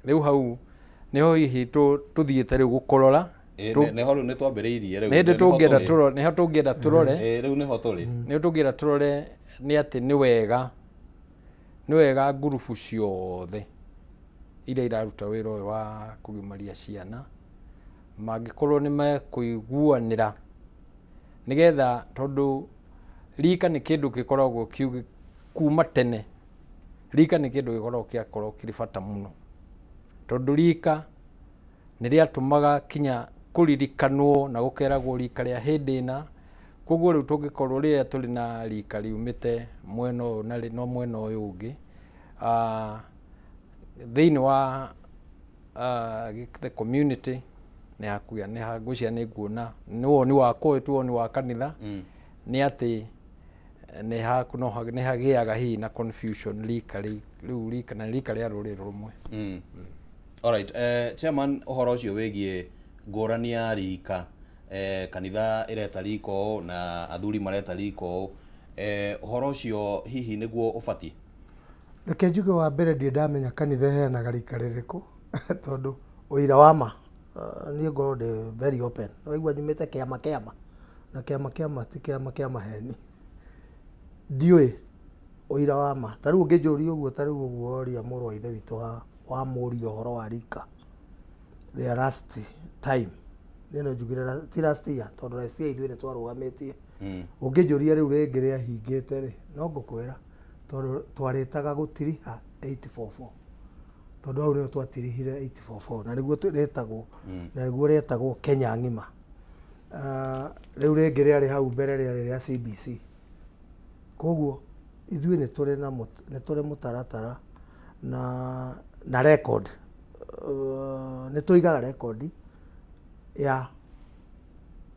Riu hau niho hihi tuthiite riu gukorora. Neho riu nitwambiriirie riu. Niho tungienda turore. Riu niho turi. Niho tungienda turore ni ati ni wega ngurubu ciothe iria iraruta wira uyu wa kugimaria ciana mangikorwo ni mekuiguanira nigetha, tondu rika ni kindu gikoragwo kuma tene. Rika ni kindu gikoragwo kiri bata muno, tondu rika ni riatumaga kinya kuririkanwo na gukeragwo rika ria hindi na. Koguo riu tungikorwo riria turi na rika riumite mwena uyu na no mwena uyu ungi thiini wa the community ni hakuya ni hagucia ni nguona ni woni wa kwetu woni wa kanitha ni ati ni hagiaga hi na confusion rika riu rika na rika ria ruriri rumwe. Alright, chairman, uhoro ucio wigie ngurani ya rika kanitha ireta riko na athuri mareta riko, uhoro ucio hihi niguo ubati? Reke njuge wa mbere ndi ndamenya kanitha heanaga rika ririku tondu uira wa ma ni ngorwo ndi very open. No igua nyumite kiama na kiama ti kiama maheni. Ndiui uira wa ma. Tariu ngijuria uguo tariu uguo oria muru wa ithe witu wa muri uhoro wa rika the last time nino njugire ti last year tondu last year ithuĩ nĩtwarũgamĩtie. Ũngĩnjũria rĩu rĩngĩ rĩahingĩte rĩ no ngũkwĩra tondu twarĩtaga gũtiriha 844 tondu hau nĩho twatirihire 844 na nĩguo rĩtagwo na nĩguo rĩtagwo Kenya ng'ima. Rĩu rĩngĩ rĩarĩ hau mbere rĩarĩ rĩa CBC. Koguo ithuĩ nĩ tũrĩ mũtaratara na record. Nĩtũigaga record ya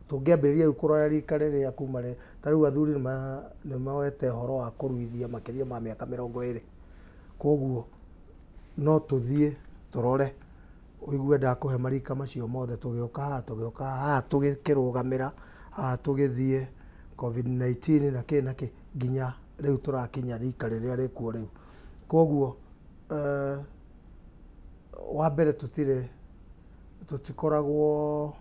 tũngĩambĩrĩria rĩu kũrora rika rĩrĩa kuma tarĩu athuri nĩ moete ũhoro wa kũruithia makĩria ma mĩaka 20. Koguo no tũthiĩ tũrore ũigue ndakũhe marika macio mothe tũgĩũka haha tũgĩkĩrũgamĩra haha tũgĩthiĩ COVID-19 na kĩ nginya rĩu tũrakinya rika rĩrĩa rĩkuo rĩu. Koguo wa mbere tutikoragwo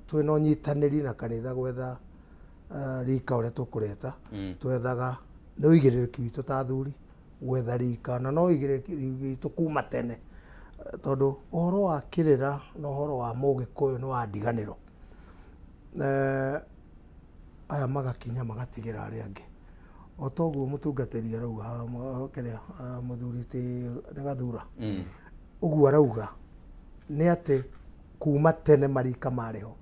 twina unyitanĩri na kanitha gwetha rika ũrĩa tũkũreta. Twethaga nĩ ũigĩrĩrĩki witũ ta athuri gwetha rika na no ũigĩrĩrĩki witũ kuma tene tondu ũhoro wa kĩrĩra na ũhoro wa mũgĩkũyũ nĩ wa ndiganĩro. Aya magakinya magatigĩra arĩa angĩ o toguo mũtungatĩri arauga kĩrĩa mũthuri ti nĩ Gathura ũguo arauga nĩ atĩ kuma tene marika marĩho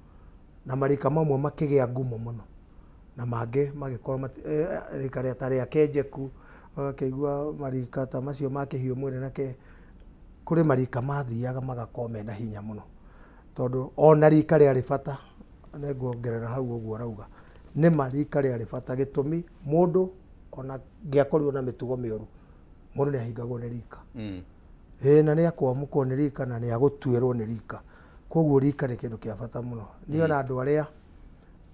na marika mamwe makĩgĩa ngumo mũno na mangĩ magĩkorwo rika rĩa ta rĩa Kenjeku akĩigua marika ta macio ma kĩhiũ mwĩrĩ na kũrĩ marika mathiaga magakorwo mena hinya mũno tondu ona rika rĩarĩ bata. Nĩnguongerera hau ũguo arauga nĩ marika rĩarĩ bata gĩtũmi mũndũ ona ngĩakorirwo na mĩtugo mĩũru mũndũ nĩahingagwo nĩ rika. Na nĩakwamũkwo nĩ rika na nĩagũtuĩrwo nĩ rika. Koguo rika nĩ kĩndũ kĩa bata mũno. Niĩ ona andũ arĩa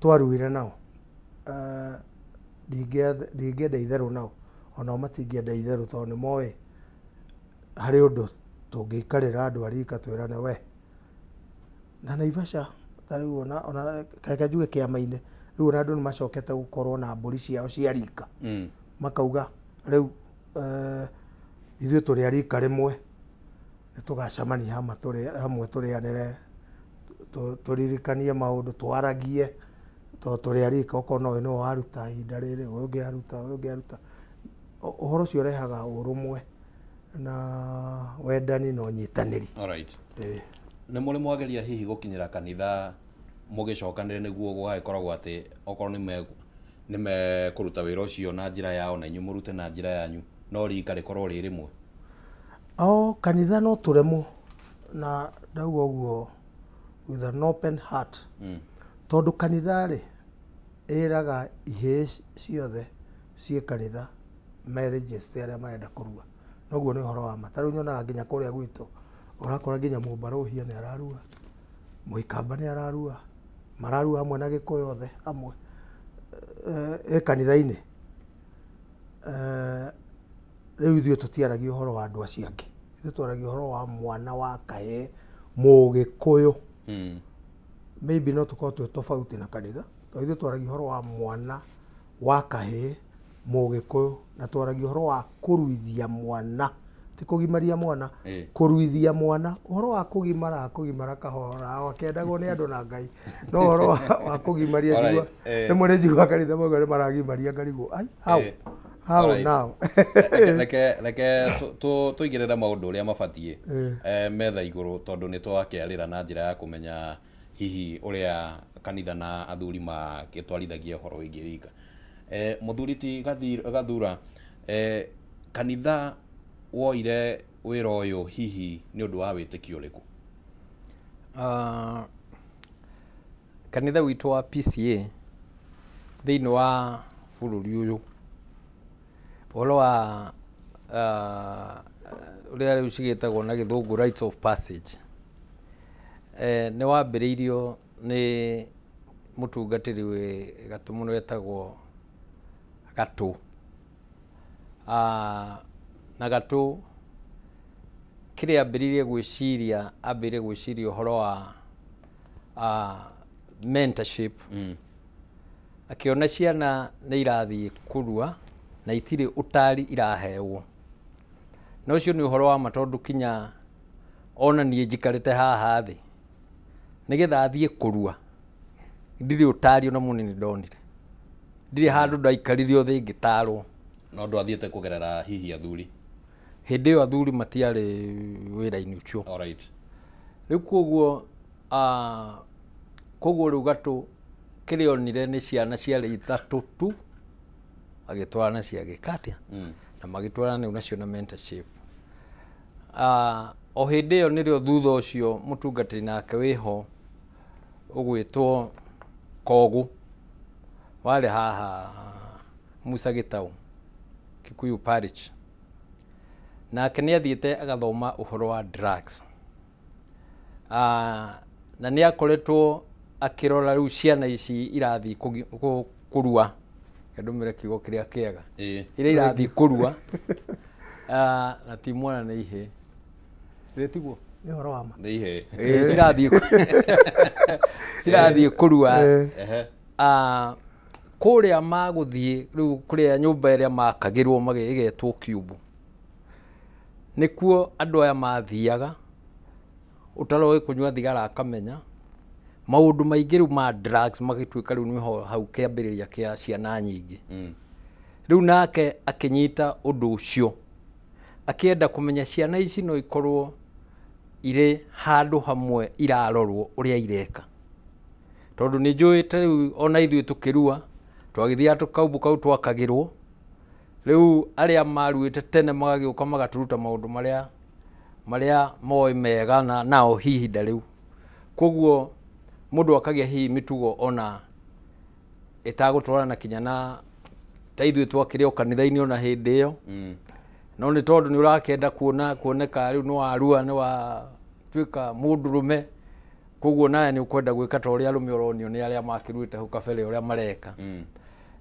twaruire nao ndingĩenda itherũ nao onao matingĩenda itherũ tondu nĩ moĩ harĩ ũndũ tũngĩikarĩra andũ a rika twĩrane we na Naivasha tarĩu ona keke njuge kĩama-inĩ rĩu ona andũ nĩ macokete gũkorwo na mbũri ciao cia rika makauga rĩu ithuĩ tũrĩ a rika rĩmwe nĩtũgacemania hamwe tũrĩanĩre tũririkanie maũndũ twaragie tondũ tũrĩ a rika okorwo no nĩ waruta ihinda rĩrĩ ũyũ ũngĩ aruta. Ũhoro ũcio ũrehaga ũrũmwe na wendani na ũnyitanĩri. Alright. Nĩ mũrĩ mwageria hihi gũkinyĩra kanitha mũgĩcokanĩre nĩguo gũgagĩkoragwo atĩ okorwo nĩ mekũruta wĩra ũcio na njĩra yao na inyuĩ mũrute na njĩra yanyu no rika rĩkorwo rĩ rĩmwe? Kanitha no tũremwo na ndauga ũguo with an open heart tondũ kanitha rĩ ĩraga ihĩĩ ciothe ciĩ kanitha meregister arĩa marenda kũrua noguo nĩ ũhoro wa ma ta rĩu nyonaga nginya kũrĩa gwitũ ũrakora nginya mũmbarũhia nĩ ararua mũikamba nĩ ararua mararua hamwe na gĩkũyũ othe hamwe kanitha-inĩ rĩu ithuĩ tũtiaragia ũhoro wa andũ acio angĩ ithuĩ twaragia ũhoro wa mwana wa kahĩĩ mũgĩkũyũ maybe no tũkorwo twĩ tofauti na kanitha tondũ ithuĩ twaragia ũhoro wa mwana wa kahĩĩ mũgĩkũyũ na twaragia ũhoro wa kũruithia mwana ti kũgimaria mwana kũruithia mwana ũhoro wa kũgimara kahora wakendagwo nĩ andũ na Ngai no ũhoro wa kũgimaria njigua rĩmwe nĩ njiguaga kanitha moiga nĩ maragimaria ngarigwo ai how now reke tũigĩrĩre maũndũ ũrĩa mabatiĩ metha igũrũ tondũ nĩ twakĩarĩra na njĩra ya kũmenya hihi ũrĩa kanitha na athuri magĩtwarithagia ũhoro wĩgiĩ rika mũthuri ti Gathura kanitha woire wĩra ũyũ hihi nĩ ũndũ wa wĩtĩkio ũrĩkũ? Kanitha witũ wa PCA thĩinĩ wa bũrũri ũyũ ũhoro wa ũrĩa rĩu cigĩtagwo na gĩthũngũ rites of passage nĩ wambĩrĩirio nĩ mũtungatĩri wĩ gatũ mũno wetagwo Gatũ na Gatũ kĩrĩa ambĩrĩirie gwĩciria ũhoro wa mentorship akĩona ciana nĩ irathiĩ kũrua na itirĩ ũtari irahewo na ũcio nĩ ũhoro wa ma tondũ kinya ona niĩ njikarĩte haha thĩ nĩgetha thiĩ kũrua ndirĩ ũtari ona mũnini ndonire ndirĩ handũ ndaikarire thĩ ngĩtarwo no ndwathiĩte kũgerera hihi athuri hĩndĩ ĩyo athuri matiarĩ wĩra-inĩ ũcio rĩu koguo rĩu Gatũ kĩrĩa onire nĩ ciana ciarĩ ithatũ tu agĩtwarana ciagĩka atĩa na magĩtwarana nacio na mentorship o hĩndĩ ĩyo nĩrĩo thutha ũcio mũtungatĩri nake wĩho ũgwĩtwo Kogu warĩ haha Musa Gĩtaũ Kikuyu Parish nake nĩ athiĩte agathoma ũhoro wa drugs na nĩ akoretwo akĩrora rĩu ciana ici irathiĩ kũrua ndũmĩre kiugo kĩrĩa kĩega iria irathiĩ kũrua na ti mwana nĩ ihĩ tiguo nĩ ũhoro wa ma nĩ ihĩ cirathiĩ kũrua kũrĩa magũthiĩ rĩu kũrĩa nyũmba ĩrĩa makagĩrwo ĩgetwo Cube nĩkuo andũ aya mathiaga ũtaroĩ kũnyua thigara akamenya maũndũ maingĩ rĩu ma drugs magĩtuĩka rĩu nĩ hau kĩambĩrĩria kĩa ciana nyingĩ rĩu nake akĩnyita ũndũ ũcio akĩenda kũmenya ciana ici no ikorwo irĩ handũ hamwe irarorwo ũrĩa ireka tondũ nĩ njũĩte rĩu ona ithuĩ tũkĩrua twagĩthiaga tũkaumbu kau twakagĩrwo rĩu arĩa maruĩte tene magagĩũka magaturuta maũndũ marĩa moĩ mega nao hihi nda rĩu koguo mũndũ akagĩa hihi mĩtugo ona ĩtagũtwarana kinya na ta ithuĩ twakĩrĩ o kanitha-inĩ ona hĩndĩ ĩyo no nĩ tondũ nĩ ũrakenda kuoneka rĩu nĩ warua nĩ watuĩka mũndũrũme koguo nawe nĩ ũkwenda gwĩka ta ũrĩa arũme ũronio nĩ arĩa makĩruĩte hau kabere ũrĩa mareka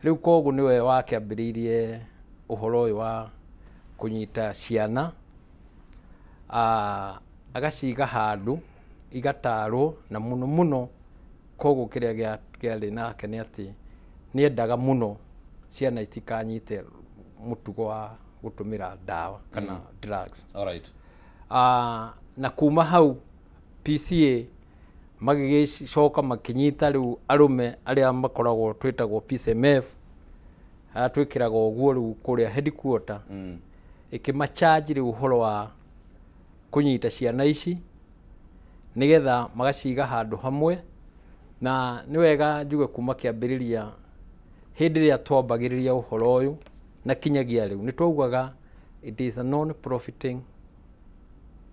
rĩu koguo nĩwe wakĩambĩrĩirie ũhoro ũyũ wa kũnyita ciana agaciga handũ igatarwo na mũno koguo kĩrĩa kĩarĩ nake nĩ atĩ nĩendaga mũno ciana itikanyite mũtugo wa gũtũmĩra ndawa kana drugs na kuma hau PCA magĩgĩcoka makĩnyita rĩu arũme arĩa makoragwo twĩtagwo PCMF twĩkĩraga ũguo rĩu kũrĩa headquarter ĩkĩmacharge rĩu ũhoro wa kũnyita ciana ici nĩgetha magaciga handũ hamwe na nĩ wega njuge kuma kĩambĩrĩria hĩndĩ ĩrĩa twambagĩrĩria ũhoro ũyũ na kinyagia rĩu nĩ twaugaga it is a non-profiting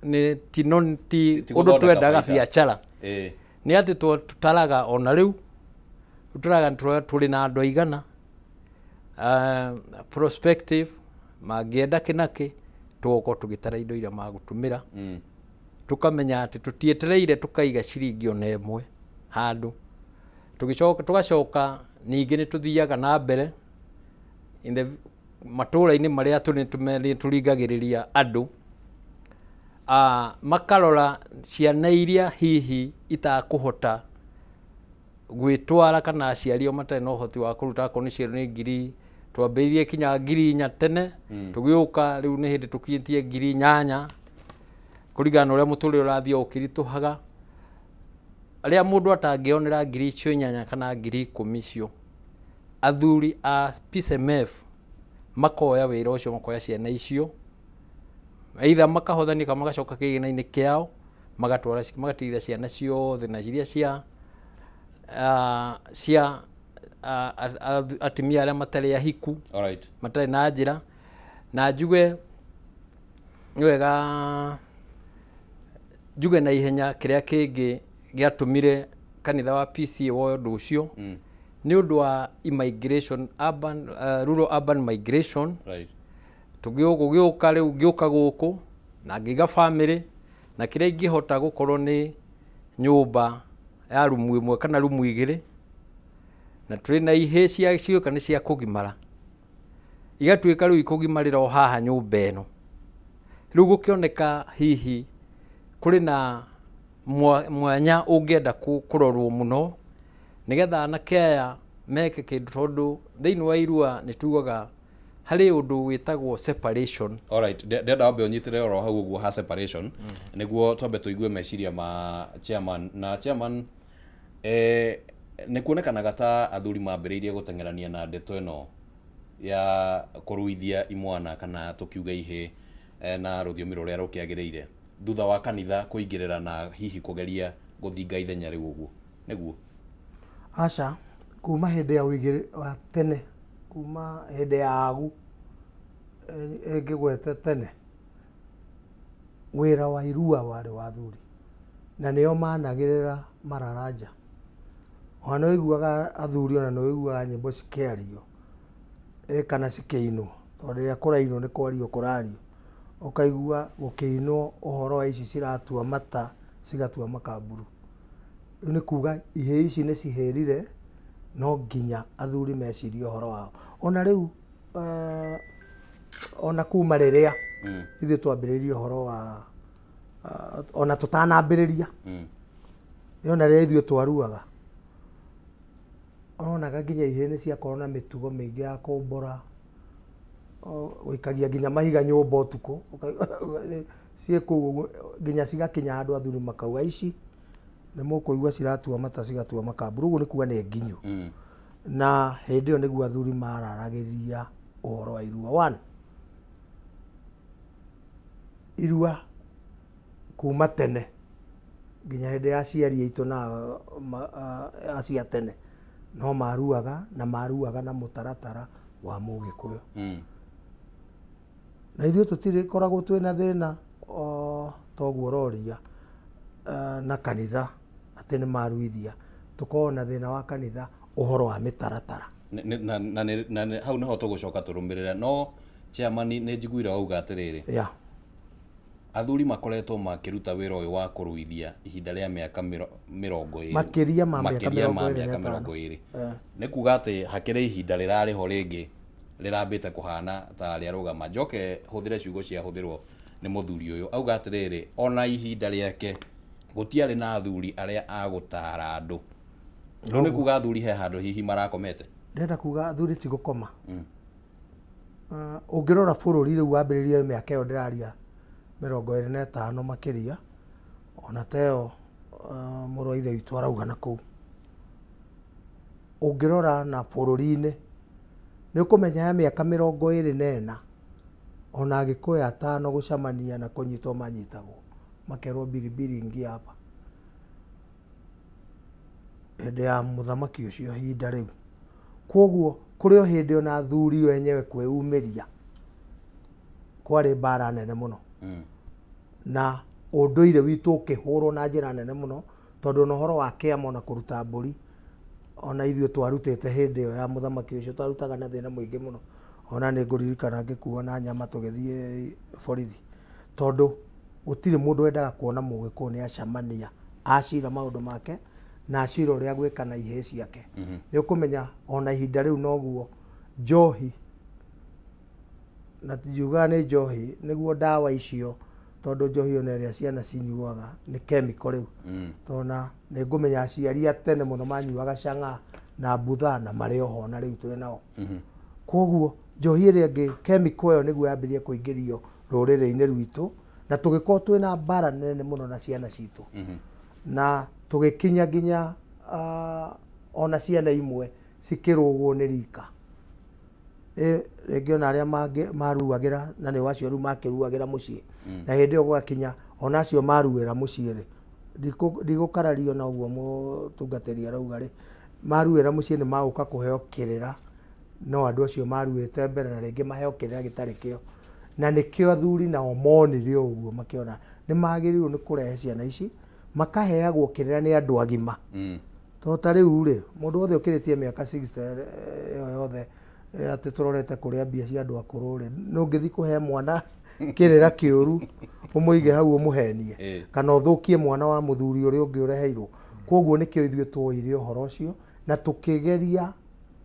nĩ ti ũndũ twendaga biacara nĩ atĩ tutaraga ona rĩu tutaraga tũrĩ na andũ aigana prospective mangĩenda kĩnakĩ tũgokorwo tũgĩtara indo iria magũtũmĩra tukamenya atĩ tutietereire tukaiga ciringi ona ĩmwe handũ tugacoka ningĩ nĩ tuthiaga na mbere matũũra-inĩ marĩa tũringagĩrĩria andũ makarora ciana iria hihi itakũhota gwĩtwara kana aciari o matarĩ na ũhoti wa kũruta akorwo nĩ ciero nĩ ngiri twambĩrĩirie kinya ngiri 4 tene tũgĩũka rĩu nĩ hĩndĩ tũkinyĩtie ngiri 8 kũringana na ũrĩa mũtũũrĩre ũrathiĩ ũkĩritũhaga arĩa mũndũ atangĩonera ngiri icio 8 kana ngiri 10 icio athuri a PSMF makoya wĩra ũcio makoya ciana icio either makahothania kana magacoka kĩgĩna-inĩ kĩao magatigĩrĩra ciana ciothe na iria cia atumia arĩa matarĩ ahiku matarĩ na njĩra na njuge na ihenya kĩrĩa kĩngĩ gĩatũmire kanitha wa PCA woe ũndũ ũcio nĩ ũndũ wa immigration rural urban migration tũgĩũka rĩu ngĩũka gũkũ na ngĩiga family na kĩrĩa ingĩhota gũkorwo nĩ nyũmba ya rumu ĩmwe kana rumu igĩrĩ na tũrĩ na ihĩ cioka nĩ cia kũgimara igatuĩka rĩu ikũgimarĩra o haha nyũmba ĩno rĩu gũkĩoneka hihi kũrĩ na mwanya ũngĩenda kũrorwo mũno nĩgetha anake aya meke kĩndũ tondũ thĩinĩ wa Irua nĩ tugaga harĩ ũndũ wĩtagwo separation. Alright, ndenda wambe ũnyitĩre oro hau ũguo ha separation nĩguo twambe tũigue meciria ma chairman na chairman nĩ kuonekanaga ta athuri mambĩrĩirie gũteng'erania na ndeto ĩno ya kũruithia imwana kana tũkiuga ihĩ na rũthiomi rũrĩa rũkĩagĩrĩire thutha wa kanitha kũingĩrĩra na hihi kũgeria gũthinga ithenya rĩu ũguo nĩguo aca kuma hĩndĩ ya ũigĩrĩ wa tene kuma hĩndĩ ya agu ĩngĩgwete tene wĩra wa Irua warĩ wa athuri na nĩo managĩrĩra mararanja ona ũiguaga athuri ona nĩ ũiguaga nyĩmbo cikĩario kana cikĩinwo tondũ rĩrĩa kũrainwo nĩ kwario kũrario ũkaigua gũkĩinwo ũhoro wa ici ciratua mata cigatua makamburu rĩu nĩ kuga ihĩ ici nĩ cihĩrire no nginya athuri mecirie ũhoro wao ona rĩu ona kuma rĩrĩa ithuĩ twambĩrĩirie ũhoro wa ona tũtanambĩrĩria ona rĩrĩa ithuĩ twaruaga onaga nginya ihĩ nĩ ciakorwo na mĩtugo mĩingĩ ya kũmbũra gũikagia nginya mahiga nyũmba ũtukũ ciĩkũu nginya cigakinya andũ athuri makauga ici nĩ mũkũigua ciratua mata cigatua makamburu ũguo nĩ kuga nĩ nginyu na hĩndĩ ĩyo nĩguo athuri mararagĩrĩria ũhoro wa Irua. Irua kuma tene nginya hĩndĩ ya aciari aitũ na acia tene no maruaga na mũtaratara wa Mũgĩkũyũ na ithuĩ tũtirĩkoragwo twĩna thĩna toguo ũroria na kanitha atĩ nĩ maruithia tũkorwo na thĩna wa kanitha ũhoro wa mĩtaratara na hau nĩho tũgũcoka tũrũmĩrĩre no chairman nĩ njiguire wauga atĩrĩrĩ athuri makoretwo makĩruta wĩra ũyũ wa kũruithia ihinda rĩa mĩaka 20 makĩria ma mĩaka 20 nĩ kuga atĩ hakĩrĩ ihinda rĩrarĩho rĩngĩ rĩrambĩte kũhana ta rĩarũgama njoke hũthĩre ciugo cia hũthĩrwo nĩ mũthuri ũyũ auga atĩrĩrĩ ona ihinda rĩake gũtiarĩ na athuri arĩa agũtara andũ rĩu nĩ kuga athuri he handũ hihi marakomete ndĩrenda kuga athuri ti gũkoma ũngĩrora bũrũri rĩu wambĩrĩrie mĩaka ĩyo ndĩraria 25 makĩria ona teo mũrũ wa ithe witũ arauga na kũu ũngĩrora na bũrũri-inĩ nĩ ũkũmenya ya mĩaka 24 ona Agĩkũyũ 5 gũcemania na kũnyitwo manyitagwo makerwo biribiri ngi hapa hĩndĩ ya mũthamaki ũcio hinda rĩu kwoguo kũrĩ o hĩndĩ ona athuri wenyewe kwĩumĩria kwarĩ mbara nene mũno na ũndũire witũ ũkĩhũrwo na njĩra nene mũno tondũ no horo wa kĩama na kũruta mbũri ona ithuĩ twarutĩte hĩndĩ ĩyo ya mũthamaki ũcio twarutaga na thĩna mũingĩ mũno ona nĩ ngũririkana ngĩkuo na nyama tũgĩthiĩ borithi tondũ gũtirĩ mũndũ wendaga kuona Mũgĩkũyũ nĩ acamania acira maũndũ make na acira ũrĩa gwĩka na ihĩĩ ciake nĩ ũkũmenya ona ihinda rĩu noguo njohi na tijuga nĩ njohi nĩguo ndawa icio tondũ njohi ona ĩrĩa ciana cinyuaga nĩ chemical rĩu tona nĩ ngũmenya aciari a tene mũno manyuaga cang'a na mbutha na marĩ oho na rĩu tũrĩ nao koguo njohi ĩrĩa ĩngĩ chemical ĩyo nĩguo yambirie kũingĩrio rũrĩrĩ-inĩ rwitũ na tũgĩkorwo twĩna mbara nene mũno na ciana citũ na tũgĩkinya nginya ona ciana imwe cikĩrũgwo nĩ rika rĩngĩ ona arĩa maruagĩra na nĩ acio rĩu makĩruagĩra mũciĩ na hĩndĩ ĩyo gwakinya ona acio maruĩra mũciĩ rĩ ndigũkarario na ũguo mũtungatĩri arauga rĩ maruĩra mũciĩ nĩ magũka kũheo kĩrĩra no andũ acio maruĩte mbere na rĩngĩ maheo kĩrĩra gĩtarĩ kĩo na nĩkĩo athuri nao monire ũguo makĩona nĩ magĩrĩirwo nĩ kũrehe ciana ici makaheagwo kĩrĩra nĩ andũ agima tondũ ta rĩu rĩ mũndũ wothe ũkĩrĩtie mĩaka 60 ĩyo yothe atĩ tũrorete kũrĩa mbia cia andũ akũrũ rĩ no ngĩthi kũhe mwana kĩrĩra kĩũru ũmũige hau ũmũhenie kana ũthũkie mwana wa mũthuri ũrĩa ũngĩ ũreheirwo koguo nĩkĩo ithuĩ tuoire ũhoro ũcio na tũkĩgeria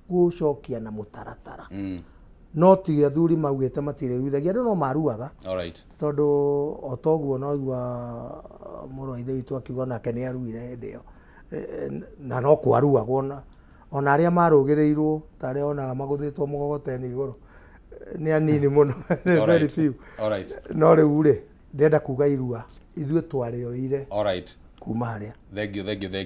gũcokia na mũtaratara no ti athuri maugĩte matirĩruithagia andũ no maruaga tondũ o toguo no igua mũrũ wa ithe witũ akiuga nake nĩ aruire hĩndĩ ĩyo na no kwaruagwo ona arĩa marũgĩrĩirwo ta arĩa onaga magũthĩtwo mũgogoteni igũrũ nĩ anini mũno very few no rĩu rĩ ndenda kuga irua ithuĩ twarĩoire kuma harĩa thank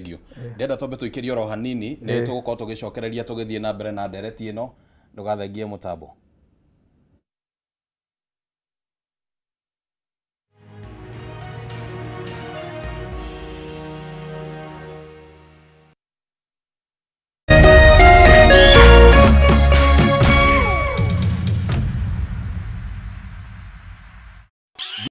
you ndenda twambe tũikĩrie oro hanini nĩ tũgũkorwo tũgĩcokereria tũgĩthiĩ na mbere na ndereti ĩno ndũgathengie mũtambo